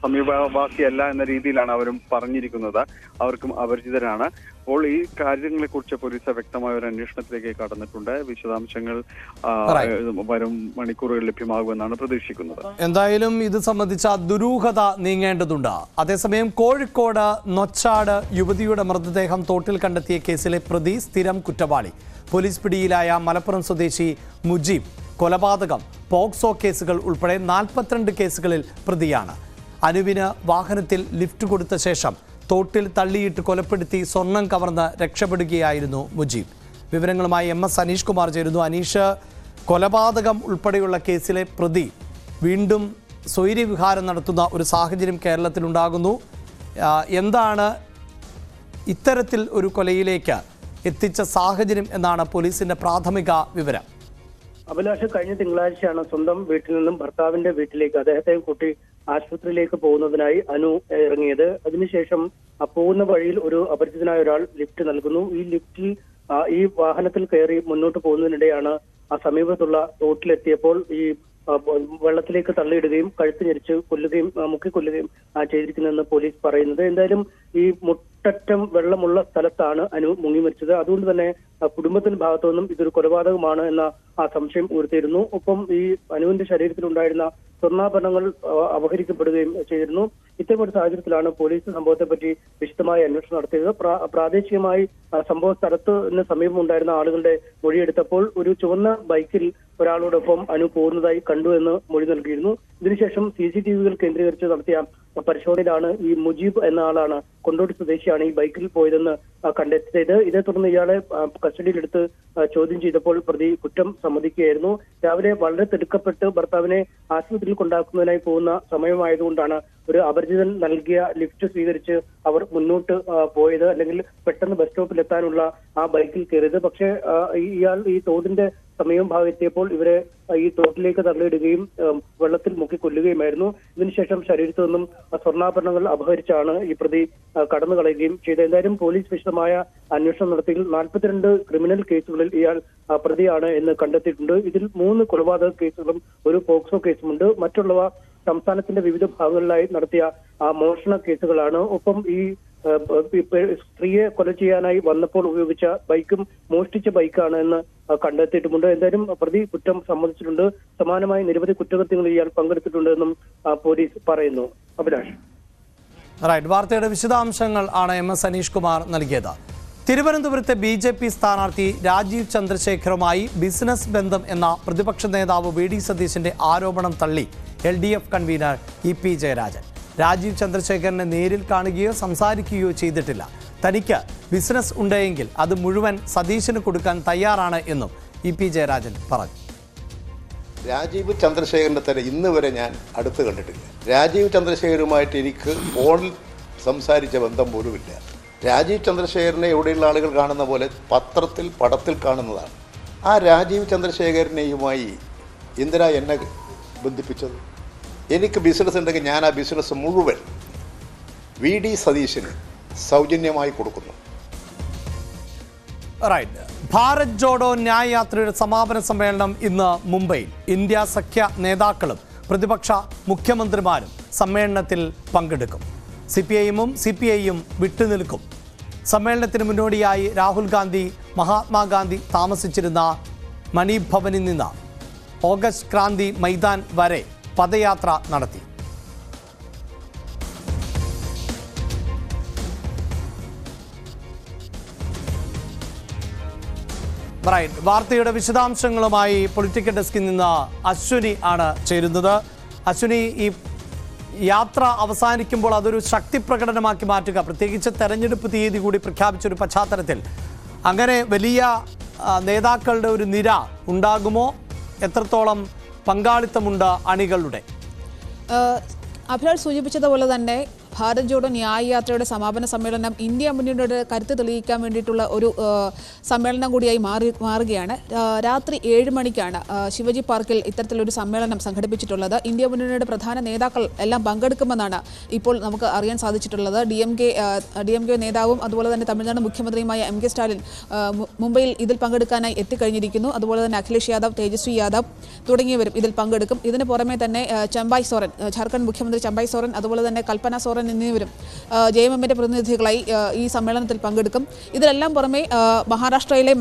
സമീപവാസിയല്ല എന്ന രീതിയിലാണ് അവരും പറഞ്ഞിരിക്കുന്നത്. അവർക്കും അപരിചിതരാണ്. അപ്പോൾ ഈ കാര്യങ്ങളെ കുറിച്ച് പോലീസ് വ്യക്തമായ ഒരു അന്വേഷണത്തിലേക്ക് കടന്നിട്ടുണ്ട്. വിശദാംശങ്ങൾ വരും മണിക്കൂറുകൾ ലഭ്യമാകുമെന്നാണ് പ്രതീക്ഷിക്കുന്നത്. എന്തായാലും ഇത് സംബന്ധിച്ച ദുരൂഹത നീങ്ങേണ്ടതുണ്ട്. അതേസമയം കോഴിക്കോട് നൊച്ചാട് യുവതിയുടെ മൃതദേഹം തോട്ടിൽ കണ്ടെത്തിയ കേസിലെ പ്രതി സ്ഥിരം കുറ്റവാളി. പോലീസ് പിടിയിലായ മലപ്പുറം സ്വദേശി മുജീബ് കൊലപാതകം, പോക്സോ കേസുകൾ ഉൾപ്പെടെ 42 കേസുകളിൽ പ്രതിയാണ്. അനുവിന് വാഹനത്തിൽ ലിഫ്റ്റ് കൊടുത്ത ശേഷം തോട്ടിൽ തള്ളിയിട്ട് കൊലപ്പെടുത്തി സ്വർണം കവർന്ന് രക്ഷപ്പെടുകയായിരുന്നു മുജീബ്. വിവരങ്ങളുമായി MS അനീഷ് കുമാർ ചേരുന്നു. അനീഷ്, കൊലപാതകം ഉൾപ്പെടെയുള്ള കേസിലെ പ്രതി വീണ്ടും സ്വൈര്യവിഹാരം നടത്തുന്ന ഒരു സാഹചര്യം കേരളത്തിലുണ്ടാകുന്നു. എന്താണ് ഇത്തരത്തിൽ ഒരു കൊലയിലേക്ക് എത്തിച്ച സാഹചര്യം എന്നാണ് പോലീസിന്റെ പ്രാഥമിക വിവരം? അഭിലാഷ്, കഴിഞ്ഞ തിങ്കളാഴ്ചയാണ് സ്വന്തം വീട്ടിൽ നിന്നും ഭർത്താവിന്റെ വീട്ടിലേക്ക് അദ്ദേഹത്തെ കൂട്ടി ആശുപത്രിയിലേക്ക് പോകുന്നതിനായി അനു ഇറങ്ങിയത്. അതിനുശേഷം പോകുന്ന വഴിയിൽ ഒരു അപരിചിതനായ ഒരാൾ ലിഫ്റ്റ് നൽകുന്നു. ഈ ലിഫ്റ്റിൽ ഈ വാഹനത്തിൽ കയറി മുന്നോട്ട് പോകുന്നതിനിടെയാണ് ആ സമീപത്തുള്ള തോട്ടിലെത്തിയപ്പോൾ ഈ വെള്ളത്തിലേക്ക് തള്ളിയിടുകയും കഴുത്ത് ഞെരിച്ച് കൊല്ലുകയും മുക്കിക്കൊല്ലുകയും ചെയ്തിരിക്കുന്നതെന്ന് പോലീസ് പറയുന്നത്. എന്തായാലും ഈ മുട്ടറ്റം വെള്ളമുള്ള സ്ഥലത്താണ് അനു മുങ്ങി മരിച്ചത്. അതുകൊണ്ട് തന്നെ കുടുംബത്തിന്റെ ഭാഗത്തു നിന്നും ഇതൊരു കൊലപാതകമാണ് എന്ന ആ സംശയം ഉയർത്തിയിരുന്നു. ഒപ്പം ഈ അനുവിന്റെ ശരീരത്തിലുണ്ടായിരുന്ന സ്വർണ്ണാഭരണങ്ങൾ അപഹരിക്കപ്പെടുകയും ചെയ്തിരുന്നു. ഇത്തരമൊരു സാഹചര്യത്തിലാണ് പോലീസ് സംഭവത്തെപ്പറ്റി വിശദമായ അന്വേഷണം നടത്തിയത്. പ്രാദേശികമായി സംഭവ സ്ഥലത്തിന് സമീപം ഉണ്ടായിരുന്ന ആളുകളുടെ മൊഴിയെടുത്തപ്പോൾ ഒരു ചുവന്ന ബൈക്കിൽ ഒരാളോടൊപ്പം അനു പോകുന്നതായി കണ്ടു എന്ന് മൊഴി നൽകിയിരുന്നു. ഇതിനുശേഷം CCTVകൾ കേന്ദ്രീകരിച്ച് നടത്തിയ പരിശോധനയിലാണ് ഈ മുജീബ് എന്ന ആളാണ്, കൊണ്ടോട്ടി സ്വദേശിയാണ്, ഈ ബൈക്കിൽ പോയതെന്ന് കണ്ടെത്തിയത്. ഇതേ തുടർന്ന് ഇയാളെ കസ്റ്റഡിയിലെടുത്ത് ചോദ്യം ചെയ്തപ്പോൾ പ്രതി കുറ്റം സമ്മതിക്കുകയായിരുന്നു. രാവിലെ വളരെ തിടുക്കപ്പെട്ട് ഭർത്താവിനെ ആശുപത്രിയിൽ കൊണ്ടാക്കുന്നതിനായി പോകുന്ന സമയമായതുകൊണ്ടാണ് ഒരു അപരിചിതൻ നൽകിയ ലിഫ്റ്റ് സ്വീകരിച്ച് അവർ മുന്നോട്ട് പോയത്, അല്ലെങ്കിൽ പെട്ടെന്ന് ബസ് സ്റ്റോപ്പിൽ എത്താനുള്ള ആ ബൈക്കിൽ കയറിയത്. പക്ഷേ ഇയാൾ ഈ തോടിന്റെ സമയം ഭാഗത്തെത്തിയപ്പോൾ ഇവരെ ഈ തോട്ടിലേക്ക് തള്ളിയിടുകയും വെള്ളത്തിൽ മുക്കി കൊല്ലുകയുമായിരുന്നു. ഇതിനുശേഷം ശരീരത്തു നിന്നും സ്വർണ്ണാഭരണങ്ങൾ അപഹരിച്ചാണ് ഈ പ്രതി കടന്നു കളയുകയും ചെയ്തത്. എന്തായാലും പോലീസ് വിശദമായ അന്വേഷണം നടത്തിയിൽ 42 ക്രിമിനൽ കേസുകളിൽ ഇയാൾ പ്രതിയാണ് എന്ന് കണ്ടെത്തിയിട്ടുണ്ട്. ഇതിൽ 3 കൊലപാതക കേസുകളും ഒരു പോക്സോ കേസുമുണ്ട്. മറ്റുള്ളവ സംസ്ഥാനത്തിന്റെ വിവിധ ഭാഗങ്ങളിലായി നടത്തിയ മോഷണ കേസുകളാണ്. ഒപ്പം ഈ സ്ത്രീയെ കൊല ചെയ്യാനായി വന്നപ്പോൾ ഉപയോഗിച്ച ബൈക്കും മോഷ്ടിച്ച ബൈക്കാണ് എന്ന് കണ്ടെത്തിയിട്ടുമുണ്ട്. എന്തായാലും പ്രതി കുറ്റം സമ്മതിച്ചിട്ടുണ്ട്. സമാനമായി നിരവധി കുറ്റകൃത്യങ്ങളിൽ ഇയാൾ പങ്കെടുത്തിട്ടുണ്ടെന്നും പോലീസ് പറയുന്നു. അഭിലാഷ്. വാർത്തയുടെ വിശദാംശങ്ങൾ ആണ് MS അനീഷ് കുമാർ നൽകിയത്. തിരുവനന്തപുരത്തെ BJP സ്ഥാനാർത്ഥി രാജീവ് ചന്ദ്രശേഖറുമായി ബിസിനസ് ബന്ധം എന്ന പ്രതിപക്ഷ നേതാവ് VD സതീശന്റെ ആരോപണം തള്ളി LDF convener EP Jayarajan. Rajeev ചന്ദ്രശേഖരനെ നേരിൽ കാണുകയോ സംസാരിക്കുകയോ ചെയ്തിട്ടില്ല. തനിക്ക് ബിസിനസ് ഉണ്ടെങ്കിൽ അത് മുഴുവൻ സതീശന് കൊടുക്കാൻ തയ്യാറാണ് എന്നും EP ജയരാജൻ പറഞ്ഞു. രാജീവ് ചന്ദ്രശേഖരൻ്റെ തന്നെ ഇന്ന് വരെ ഞാൻ അടുത്ത് കണ്ടിട്ടില്ല. രാജീവ് ചന്ദ്രശേഖരുമായിട്ട് എനിക്ക് ഫോണിൽ സംസാരിച്ച ബന്ധം പോലുമില്ല. രാജീവ് ചന്ദ്രശേഖരനെ എവിടെയുള്ള ആളുകൾ കാണുന്ന പോലെ പത്രത്തിൽ പടത്തിൽ കാണുന്നതാണ്. ആ രാജീവ് ചന്ദ്രശേഖരനെയുമായി എന്തിനാ എന്നെ ബന്ധിപ്പിച്ചത്? എനിക്ക് ബിസിനസ് ഉണ്ടെങ്കിൽ ഞാൻ ആ ബിസിനസ് മുഴുവൻ VD സതീശന് സൗജന്യമായി കൊടുക്കുന്നു. ഭാരത് ജോഡോ ന്യായ് യാത്രയുടെ സമാപന സമ്മേളനം ഇന്ന് മുംബൈയിൽ. ഇന്ത്യ സഖ്യ നേതാക്കളും പ്രതിപക്ഷ മുഖ്യമന്ത്രിമാരും സമ്മേളനത്തിൽ പങ്കെടുക്കും. CPIയും CPIയും വിട്ടുനിൽക്കും. സമ്മേളനത്തിന് മുന്നോടിയായി രാഹുൽ ഗാന്ധി മഹാത്മാഗാന്ധി താമസിച്ചിരുന്ന മണിഭവനിൽ നിന്ന് ഓഗസ്റ്റ് ക്രാന്തി മൈതാൻ വരെ പദയാത്ര നടത്തി. വാർത്തയുടെ വിശദാംശങ്ങളുമായി പൊളിറ്റിക്കൽ ഡെസ്കിൽ നിന്ന് അശ്വിനി ആണ് ചേരുന്നത്. അശ്വിനി, ഈ യാത്ര അവസാനിക്കുമ്പോൾ അതൊരു ശക്തി പ്രകടനമാക്കി മാറ്റുക, പ്രത്യേകിച്ച് തെരഞ്ഞെടുപ്പ് തീയതി കൂടി പ്രഖ്യാപിച്ചൊരു പശ്ചാത്തലത്തിൽ അങ്ങനെ വലിയ നേതാക്കളുടെ ഒരു നിര ഉണ്ടാകുമോ? എത്രത്തോളം പങ്കാളിത്തമുണ്ട് അണികളുടെ? അഭിലാഷ് സൂചിപ്പിച്ചതുപോലെ തന്നെ ഭാരത് ജോഡോ ന്യായ് യാത്രയുടെ സമാപന സമ്മേളനം ഇന്ത്യ മുന്നണിയുടെ കരുത്ത് തെളിയിക്കാൻ വേണ്ടിയിട്ടുള്ള ഒരു സമ്മേളനം കൂടിയായി മാറുകയാണ്. രാത്രി 7 മണിക്കാണ് ശിവജി പാർക്കിൽ ഇത്തരത്തിലൊരു സമ്മേളനം സംഘടിപ്പിച്ചിട്ടുള്ളത്. ഇന്ത്യ മുന്നണിയുടെ പ്രധാന നേതാക്കൾ എല്ലാം പങ്കെടുക്കുമെന്നാണ് ഇപ്പോൾ നമുക്ക് അറിയാൻ സാധിച്ചിട്ടുള്ളത്. DMK നേതാവും അതുപോലെ തന്നെ തമിഴ്നാട് മുഖ്യമന്ത്രിയുമായ MK സ്റ്റാലിൻ മുംബൈയിൽ ഇതിൽ പങ്കെടുക്കാനായി എത്തിക്കഴിഞ്ഞിരിക്കുന്നു. അതുപോലെ തന്നെ അഖിലേഷ് യാദവ്, തേജസ്വി യാദവ് തുടങ്ങിയവരും ഇതിൽ പങ്കെടുക്കും. ഇതിന് പുറമെ തന്നെ ചമ്പായ് സോറൻ, ജാർഖണ്ഡ് മുഖ്യമന്ത്രി ചമ്പായ് സോറൻ, അതുപോലെ തന്നെ കൽപ്പന സോറൻ എന്നിവരും JMMന്റെ പ്രതിനിധികളായി ഈ സമ്മേളനത്തിൽ പങ്കെടുക്കും. ഇതിലെല്ലാം പുറമെ മഹാരാഷ്ട്രയിലെ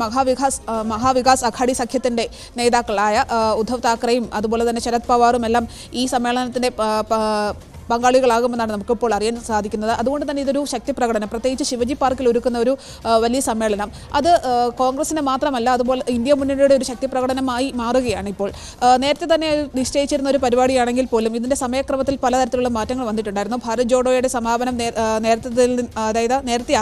മഹാവികാസ് അഘാഡി സഖ്യത്തിന്റെ നേതാക്കളായ ഉദ്ധവ് താക്കറെയും അതുപോലെ തന്നെ ശരത് പവാറും എല്ലാം ഈ സമ്മേളനത്തിന്റെ പങ്കാളികളാകുമെന്നാണ് നമുക്കിപ്പോൾ അറിയാൻ സാധിക്കുന്നത്. അതുകൊണ്ട് തന്നെ ഇതൊരു ശക്തി പ്രകടനം, പ്രത്യേകിച്ച് ശിവജി പാർക്കിൽ ഒരുക്കുന്ന ഒരു വലിയ സമ്മേളനം, അത് കോൺഗ്രസിന് മാത്രമല്ല അതുപോലെ ഇന്ത്യ മുന്നണിയുടെ ഒരു ശക്തി പ്രകടനമായി മാറുകയാണ്. ഇപ്പോൾ നേരത്തെ തന്നെ നിശ്ചയിച്ചിരുന്ന ഒരു പരിപാടിയാണെങ്കിൽ പോലും ഇതിൻ്റെ സമയക്രമത്തിൽ പലതരത്തിലുള്ള മാറ്റങ്ങൾ വന്നിട്ടുണ്ടായിരുന്നു. ഭാരത് ജോഡോയുടെ സമാപനം നേരത്തെ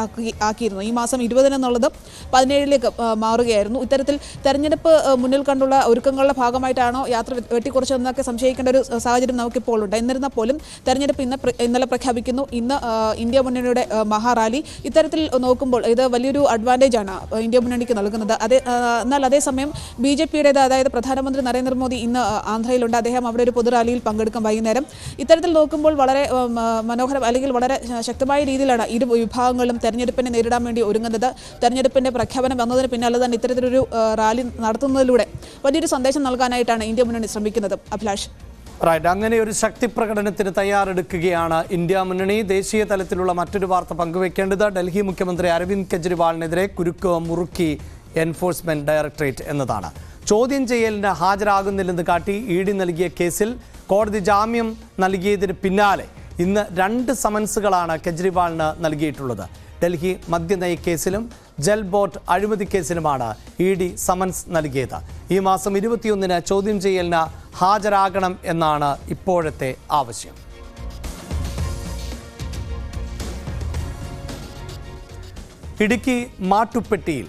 ആക്കിയിരുന്നു. ഈ മാസം 20 എന്നുള്ളത് 17 മാറുകയായിരുന്നു. ഇത്തരത്തിൽ തെരഞ്ഞെടുപ്പ് മുന്നിൽ കണ്ടുള്ള ഒരുക്കങ്ങളുടെ ഭാഗമായിട്ടാണോ യാത്ര വെട്ടിക്കുറച്ചതെന്നൊക്കെ സംശയിക്കേണ്ട ഒരു സാഹചര്യം നമുക്കിപ്പോൾ ഉണ്ട്. എന്നിരുന്നാൽ പോലും തെരഞ്ഞെടുപ്പ് ഇന്നലെ പ്രഖ്യാപിക്കുന്നു. ഇന്ന് ഇന്ത്യ മുന്നണിയുടെ മഹാറാലി. ഇത്തരത്തിൽ നോക്കുമ്പോൾ ഇത് വലിയൊരു അഡ്വാൻറ്റേജ് ആണ് ഇന്ത്യ മുന്നണിക്ക് നൽകുന്നത്. എന്നാൽ അതേസമയം BJPയുടേത്, അതായത് പ്രധാനമന്ത്രി നരേന്ദ്രമോദി ഇന്ന് ആന്ധ്രയിലുണ്ട്. അദ്ദേഹം അവിടെ ഒരു പൊതുറാലിയിൽ പങ്കെടുക്കും വൈകുന്നേരം. ഇത്തരത്തിൽ നോക്കുമ്പോൾ വളരെ മനോഹരം അല്ലെങ്കിൽ വളരെ ശക്തമായ രീതിയിലാണ് ഇരു വിഭാഗങ്ങളും തെരഞ്ഞെടുപ്പിനെ നേരിടാൻ വേണ്ടി ഒരുങ്ങുന്നത്. തെരഞ്ഞെടുപ്പിന്റെ പ്രഖ്യാപനം വന്നതിന് പിന്നാലെ തന്നെ ഇത്തരത്തിലൊരു റാലി നടത്തുന്നതിലൂടെ വലിയൊരു സന്ദേശം നൽകാനായിട്ടാണ് ഇന്ത്യ മുന്നണി ശ്രമിക്കുന്നത്. അഭിലാഷ്. അങ്ങനെ ഒരു ശക്തി പ്രകടനത്തിന് തയ്യാറെടുക്കുകയാണ് ഇന്ത്യ മുന്നണി. ദേശീയ തലത്തിലുള്ള മറ്റൊരു വാർത്ത പങ്കുവെക്കേണ്ടത് ഡൽഹി മുഖ്യമന്ത്രി അരവിന്ദ് കെജ്രിവാളിനെതിരെ കുരുക്ക് മുറുക്കി എൻഫോഴ്സ്മെന്റ് ഡയറക്ടറേറ്റ് എന്നതാണ്. ചോദ്യം ചെയ്യലിന് ഹാജരാകുന്നില്ലെന്ന് കാട്ടി ED നൽകിയ കേസിൽ കോടതി ജാമ്യം നൽകിയതിന് പിന്നാലെ ഇന്ന് 2 സമൻസുകളാണ് കെജ്രിവാളിന് നൽകിയിട്ടുള്ളത്. ഡൽഹി മദ്യനയ കേസിലും ജൽ ബോട്ട് അഴിമതി കേസിലുമാണ് ED സമൻസ് നൽകിയത്. ഈ മാസം 21-ന് ചോദ്യം ചെയ്യലിന് ഹാജരാകണം എന്നാണ് ഇപ്പോഴത്തെ ആവശ്യം. ഇടുക്കി മാട്ടുപ്പെട്ടിയിൽ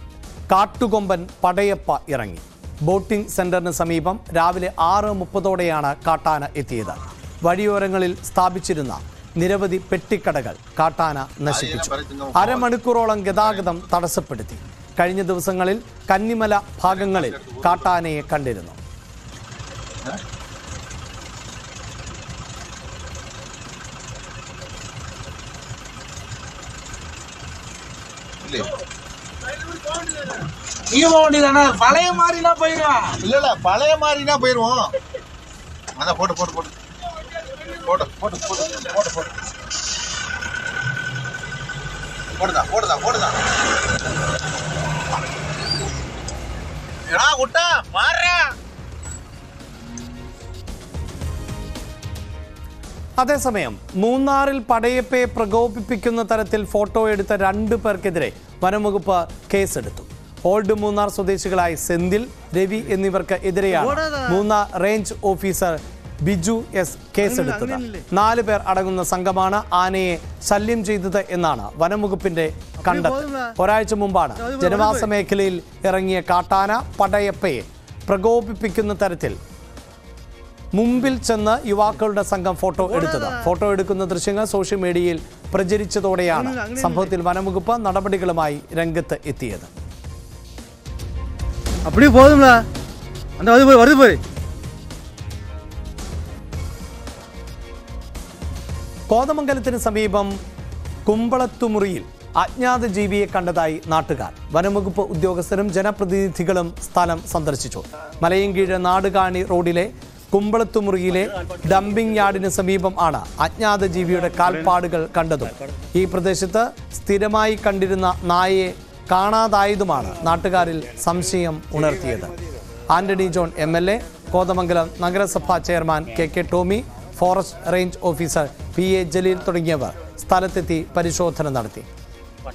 കാട്ടുകൊമ്പൻ പടയപ്പ ഇറങ്ങി. ബോട്ടിംഗ് സെന്ററിന് സമീപം രാവിലെ 6:30ഓടെയാണ് കാട്ടാന എത്തിയത്. വഴിയോരങ്ങളിൽ സ്ഥാപിച്ചിരുന്ന നിരവധി പെട്ടിക്കടകൾ കാട്ടാന നശിപ്പിച്ചു. അരമണിക്കൂറോളം ഗതാഗതം തടസ്സപ്പെടുത്തി. കഴിഞ്ഞ ദിവസങ്ങളിൽ കന്നിമല ഭാഗങ്ങളിൽ കാട്ടാനയെ കണ്ടിരുന്നു. நீ போக வேண்டியதானே? பழைய மாதிரினா போயிடுவான். இல்ல பழைய மாதிரினா போயிடுவோம். அதான் போட்டு போட்டு போட்டு போட்டு போட்டு போட்டு போட்டு போட்டு போடுதா போடுதா போடுதா ஏடா குட்டா மாறா. അതേസമയം മൂന്നാറിൽ പടയപ്പയെ പ്രകോപിപ്പിക്കുന്ന തരത്തിൽ ഫോട്ടോ എടുത്ത 2 പേർക്കെതിരെ വനംവകുപ്പ് കേസെടുത്തു. ഓൾഡ് മൂന്നാർ സ്വദേശികളായ സെന്തിൽ, രവി എന്നിവർക്ക് എതിരെയാണ് Munnar range officer Biju S കേസെടുത്തത്. 4 പേർ അടങ്ങുന്ന സംഘമാണ് ആനയെ ശല്യം ചെയ്തത് എന്നാണ് വനംവകുപ്പിന്റെ കണ്ടെത്തൽ. ഒരാഴ്ച മുമ്പാണ് ജനവാസ മേഖലയിൽ ഇറങ്ങിയ കാട്ടാന പടയപ്പയെ പ്രകോപിപ്പിക്കുന്ന തരത്തിൽ മുമ്പിൽ ചെന്ന് യുവാക്കളുടെ സംഘം ഫോട്ടോ എടുത്തത്. ഫോട്ടോ എടുക്കുന്ന ദൃശ്യങ്ങൾ സോഷ്യൽ മീഡിയയിൽ പ്രചരിച്ചതോടെയാണ് സംഭവത്തിൽ വനംവകുപ്പ് നടപടികളുമായി രംഗത്ത് എത്തിയത്. കോതമംഗലത്തിന് സമീപം കുമ്പളത്തുമുറിയിൽ അജ്ഞാത ജീവിയെ കണ്ടതായി നാട്ടുകാർ. വനംവകുപ്പ് ഉദ്യോഗസ്ഥരും ജനപ്രതിനിധികളും സ്ഥലം സന്ദർശിച്ചു. മലയൻകീഴ് നാടുകാണി റോഡിലെ കുമ്പളത്തുമുറിയിലെ ഡംപിംഗ് യാർഡിന് സമീപം ആണ് അജ്ഞാത ജീവിയുടെ കാൽപ്പാടുകൾ കണ്ടതും ഈ പ്രദേശത്ത് സ്ഥിരമായി കണ്ടിരുന്ന നായയെ കാണാതായതുമാണ് നാട്ടുകാരിൽ സംശയം ഉണർത്തിയത്. ആന്റണി ജോൺ MLA, കോതമംഗലം നഗരസഭാ chairman KK Tomy, forest range officer PA Jaleel തുടങ്ങിയവർ സ്ഥലത്തെത്തി പരിശോധന നടത്തി.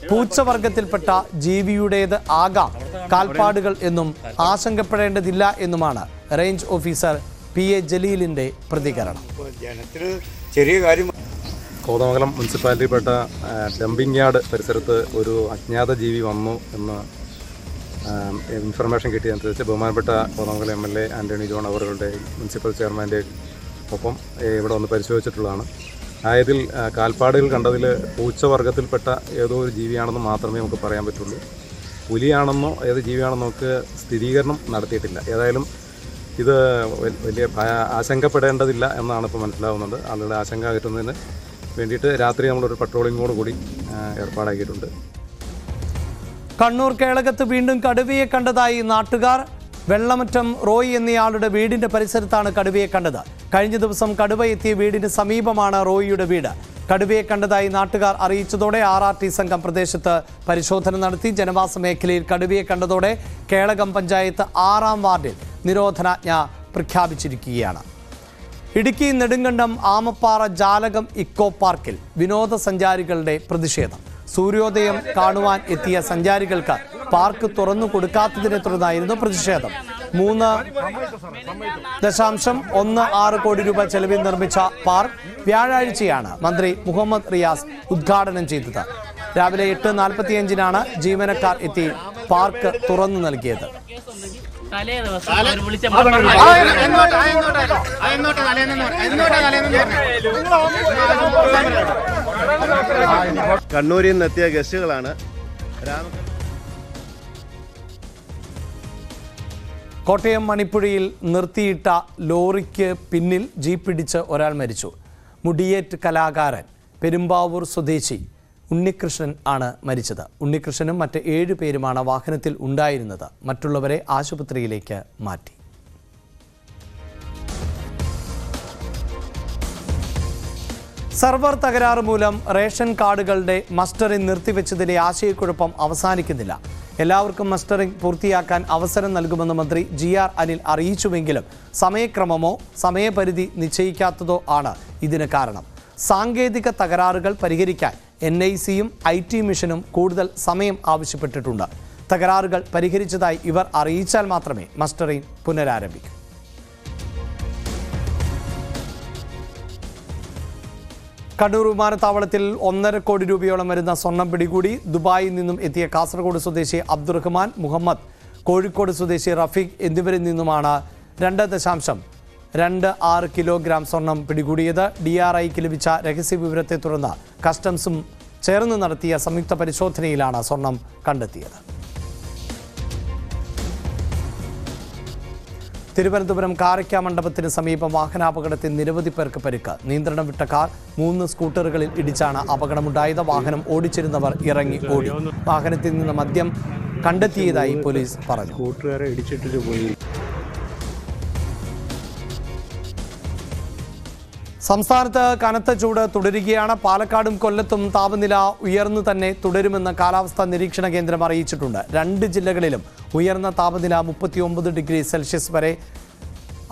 പൂച്ചവർഗത്തിൽപ്പെട്ട ജീവിയുടേത് ആകാം കാൽപ്പാടുകൾ എന്നും ആശങ്കപ്പെടേണ്ടതില്ല എന്നുമാണ് റേഞ്ച് ഓഫീസർ PA ജലീലിന്റെ പ്രതികരണം. ചെറിയ കാര്യം കോതമംഗലം മുനിസിപ്പാലിറ്റിയിൽപ്പെട്ട ഡംപിംഗ് യാർഡ് പരിസരത്ത് ഒരു അജ്ഞാത ജീവി വന്നു എന്ന് ഇൻഫർമേഷൻ കിട്ടിയതനുസരിച്ച് ബഹുമാനപ്പെട്ട കോതമംഗലം MLA ആന്റണി ജോൺ അവരുടെ മുനിസിപ്പൽ ചെയർമാൻ്റെ ഒപ്പം ഇവിടെ വന്ന് പരിശോധിച്ചിട്ടുള്ളതാണ്. ആയതിൽ കാൽപ്പാടുകൾ കണ്ടതിൽ പൂച്ചവർഗത്തിൽപ്പെട്ട ഏതോ ഒരു ജീവിയാണെന്ന് മാത്രമേ നമുക്ക് പറയാൻ പറ്റുള്ളൂ. പുലിയാണെന്നോ ഏത് ജീവിയാണെന്നോ നമുക്ക് സ്ഥിരീകരണം നടത്തിയിട്ടില്ല. ഏതായാലും ഇത് വലിയ ആശങ്കപ്പെടേണ്ടതില്ല എന്നാണ് ഇപ്പോൾ മനസ്സിലാവുന്നത്. ആളുകളുടെ ആശങ്ക അകറ്റുന്നതിന് വേണ്ടിയിട്ട് രാത്രി നമ്മളൊരു പട്രോളിങ്ങോട് കൂടി ഏർപ്പാടാക്കിയിട്ടുണ്ട്. കണ്ണൂർ കേളകത്ത് വീണ്ടും കടുവയെ കണ്ടതായി നാട്ടുകാർ. വെള്ളമറ്റം റോയ് എന്നയാളുടെ വീടിന്റെ പരിസരത്താണ് കടുവയെ കണ്ടത്. കഴിഞ്ഞ ദിവസം കടുവ എത്തിയ വീടിന് സമീപമാണ് റോയിയുടെ വീട്. കടുവയെ കണ്ടതായി നാട്ടുകാർ അറിയിച്ചതോടെ RRT സംഘം പ്രദേശത്ത് പരിശോധന നടത്തി. ജനവാസ മേഖലയിൽ കടുവയെ കണ്ടതോടെ കേളകം പഞ്ചായത്ത് 6-ാം വാർഡിൽ നിരോധനാജ്ഞ പ്രഖ്യാപിച്ചിരിക്കുകയാണ്. ഇടുക്കി നെടുങ്കണ്ടം ആമപ്പാറ ജാലകം ഇക്കോ പാർക്കിൽ വിനോദസഞ്ചാരികളുടെ പ്രതിഷേധം. സൂര്യോദയം കാണുവാൻ എത്തിയ സഞ്ചാരികൾക്ക് പാർക്ക് തുറന്നു കൊടുക്കാത്തതിനെ തുടർന്നായിരുന്നു പ്രതിഷേധം. 3.16 കോടി രൂപ ചെലവിൽ നിർമ്മിച്ച പാർക്ക് വ്യാഴാഴ്ചയാണ് മന്ത്രി മുഹമ്മദ് റിയാസ് ഉദ്ഘാടനം ചെയ്തത്. രാവിലെ 8:45 ജീവനക്കാർ എത്തി പാർക്ക് തുറന്നു നൽകിയത്. കണ്ണൂരിൽ നിന്ന് എത്തിയ ഗസ്റ്റുകളാണ്. കോട്ടയം മണിപ്പുഴയിൽ നിർത്തിയിട്ട ലോറിക്ക് പിന്നിൽ ജീപ്പിടിച്ച് ഒരാൾ മരിച്ചു. മുടിയേറ്റ് കലാകാരൻ പെരുമ്പാവൂർ സ്വദേശി ഉണ്ണികൃഷ്ണൻ ആണ് മരിച്ചത്. ഉണ്ണികൃഷ്ണനും മറ്റ് 7 പേരുമാണ് വാഹനത്തിൽ ഉണ്ടായിരുന്നത്. മറ്റുള്ളവരെ ആശുപത്രിയിലേക്ക് മാറ്റി. സർവർ തകരാറ് മൂലം റേഷൻ കാർഡുകളുടെ മസ്റ്ററിംഗ് നിർത്തിവെച്ചതിന്റെ ആശയക്കുഴപ്പം അവസാനിക്കുന്നില്ല. എല്ലാവർക്കും മസ്റ്ററിംഗ് പൂർത്തിയാക്കാൻ അവസരം നൽകുമെന്ന് മന്ത്രി GR അനിൽ അറിയിച്ചുവെങ്കിലും സമയക്രമമോ സമയപരിധി നിശ്ചയിക്കാത്തതോ ആണ് ഇതിന് കാരണം. സാങ്കേതിക തകരാറുകൾ പരിഹരിക്കാൻ NICയും IT മിഷനും കൂടുതൽ സമയം ആവശ്യപ്പെട്ടിട്ടുണ്ട്. തകരാറുകൾ പരിഹരിച്ചതായി ഇവർ അറിയിച്ചാൽ മാത്രമേ മസ്റ്ററിംഗ് പുനരാരംഭിക്കൂ. കണ്ണൂർ വിമാനത്താവളത്തിൽ 1.5 കോടി രൂപയോളം വരുന്ന സ്വർണം പിടികൂടി. ദുബായിൽ നിന്നും എത്തിയ കാസർഗോഡ് സ്വദേശി അബ്ദുറഹ്മാൻ, മുഹമ്മദ്, കോഴിക്കോട് സ്വദേശി റഫീഖ് എന്നിവരിൽ നിന്നുമാണ് 2.26 കിലോഗ്രാം സ്വർണം പിടികൂടിയത്. DRIക്ക് ലഭിച്ച രഹസ്യ വിവരത്തെ തുടർന്ന് കസ്റ്റംസും ചേർന്ന് നടത്തിയ സംയുക്ത പരിശോധനയിലാണ് സ്വർണം കണ്ടെത്തിയത്. തിരുവനന്തപുരം കാരയ്ക്ക മണ്ഡപത്തിന് സമീപം വാഹനാപകടത്തിൽ നിരവധി പേർക്ക് പരിക്ക്. നിയന്ത്രണം വിട്ട കാർ 3 സ്കൂട്ടറുകളിൽ ഇടിച്ചാണ് അപകടമുണ്ടായത്. വാഹനം ഓടിച്ചിരുന്നവർ ഇറങ്ങി ഓടി. വാഹനത്തിൽ നിന്ന് മദ്യം കണ്ടെത്തിയതായി പോലീസ് പറഞ്ഞു. കൂട്ടുകാരെ ഇടിച്ചിട്ട് പോയി. സംസ്ഥാനത്ത് കനത്ത ചൂട് തുടരുകയാണ്. പാലക്കാടും കൊല്ലത്തും താപനില ഉയർന്നു തന്നെ തുടരുമെന്ന് കാലാവസ്ഥാ നിരീക്ഷണ കേന്ദ്രം അറിയിച്ചിട്ടുണ്ട്. 2 ജില്ലകളിലും ഉയർന്ന താപനില 39 ഡിഗ്രി സെൽഷ്യസ് വരെ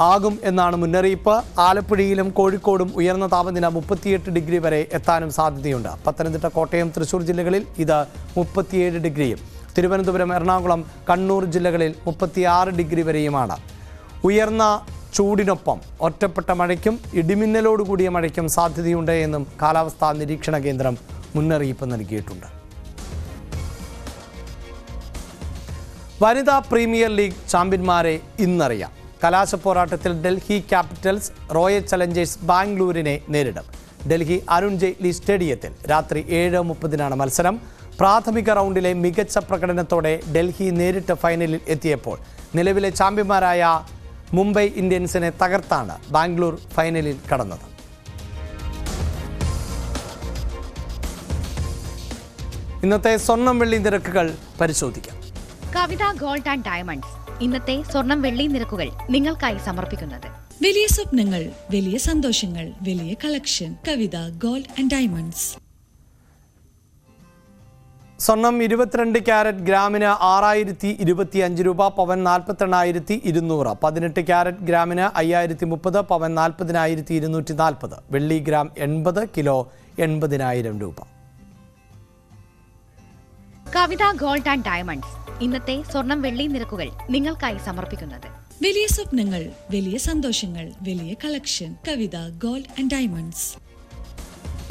ആകും എന്നാണ് മുന്നറിയിപ്പ്. ആലപ്പുഴയിലും കോഴിക്കോടും ഉയർന്ന താപനില 38 ഡിഗ്രി വരെ എത്താനും സാധ്യതയുണ്ട്. പത്തനംതിട്ട, കോട്ടയം, തൃശൂർ ജില്ലകളിൽ ഇത് 37 ഡിഗ്രിയും, തിരുവനന്തപുരം, എറണാകുളം, കണ്ണൂർ ജില്ലകളിൽ 36 ഡിഗ്രി വരെയുമാണ്. ഉയർന്ന ചൂടിനൊപ്പം ഒറ്റപ്പെട്ട മഴയ്ക്കും ഇടിമിന്നലോടുകൂടിയ മഴയ്ക്കും സാധ്യതയുണ്ട് എന്നും കാലാവസ്ഥാ നിരീക്ഷണ കേന്ദ്രം മുന്നറിയിപ്പ് നൽകിയിട്ടുണ്ട്. വനിതാ പ്രീമിയർ ലീഗ് ചാമ്പ്യന്മാരെ ഇന്നറിയാം. കലാശപ്പോരാട്ടത്തിൽ ഡൽഹി ക്യാപിറ്റൽസ് റോയൽ ചലഞ്ചേഴ്സ് ബാംഗ്ലൂരിനെ നേരിടും. ഡൽഹി അരുൺ ജെയ്റ്റ്ലി സ്റ്റേഡിയത്തിൽ രാത്രി 7:30 മത്സരം. പ്രാഥമിക റൗണ്ടിലെ മികച്ച പ്രകടനത്തോടെ ഡൽഹി നേരിട്ട് ഫൈനലിൽ എത്തിയപ്പോൾ നിലവിലെ ചാമ്പ്യന്മാരായ മുംബൈ ഇന്ത്യൻസിനെ തകർത്താണ് ബാംഗ്ലൂർ ഫൈനലിൽ കടന്നത്. ഇന്നത്തെ സ്വർണം വെള്ളി നിരക്കുകൾ പരിശോധിക്കാം. കവിത ഗോൾഡ് ആൻഡ് ഡയമണ്ട്സ് ഇന്നത്തെ സ്വർണം വെള്ളി നിരക്കുകൾ നിങ്ങൾക്കായി സമർപ്പിക്കുന്നത്. വലിയ സ്വപ്നങ്ങൾ, വലിയ സന്തോഷങ്ങൾ, വലിയ collection. Kavitha gold and diamonds. സ്വർണം 22 ക്യാരറ്റ് ഗ്രാമിന് 6025 രൂപ, പവൻ 48,200. 18 ക്യാരറ്റ് ഗ്രാമിന് 5030, പവൻ 40,240. വെള്ളി ഗ്രാം 80, കിലോ 80,000 രൂപ. കവിത ഗോൾഡ് ആൻഡ് ഡയമണ്ട്സ് ഇന്നത്തെ സ്വർണം വെള്ളി നിരക്കുകൾ നിങ്ങൾക്കായി സമർപ്പിക്കുന്നത്. വലിയ സ്വപ്നങ്ങൾ, വലിയ സന്തോഷങ്ങൾ, വലിയ collection. Kavitha gold and diamonds.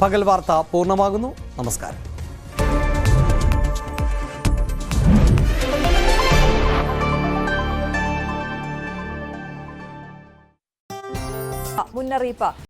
പകൽ വാർത്ത പൂർണ്ണമാകുന്നു. നമസ്കാരം. മുന്നറിയിപ്പ്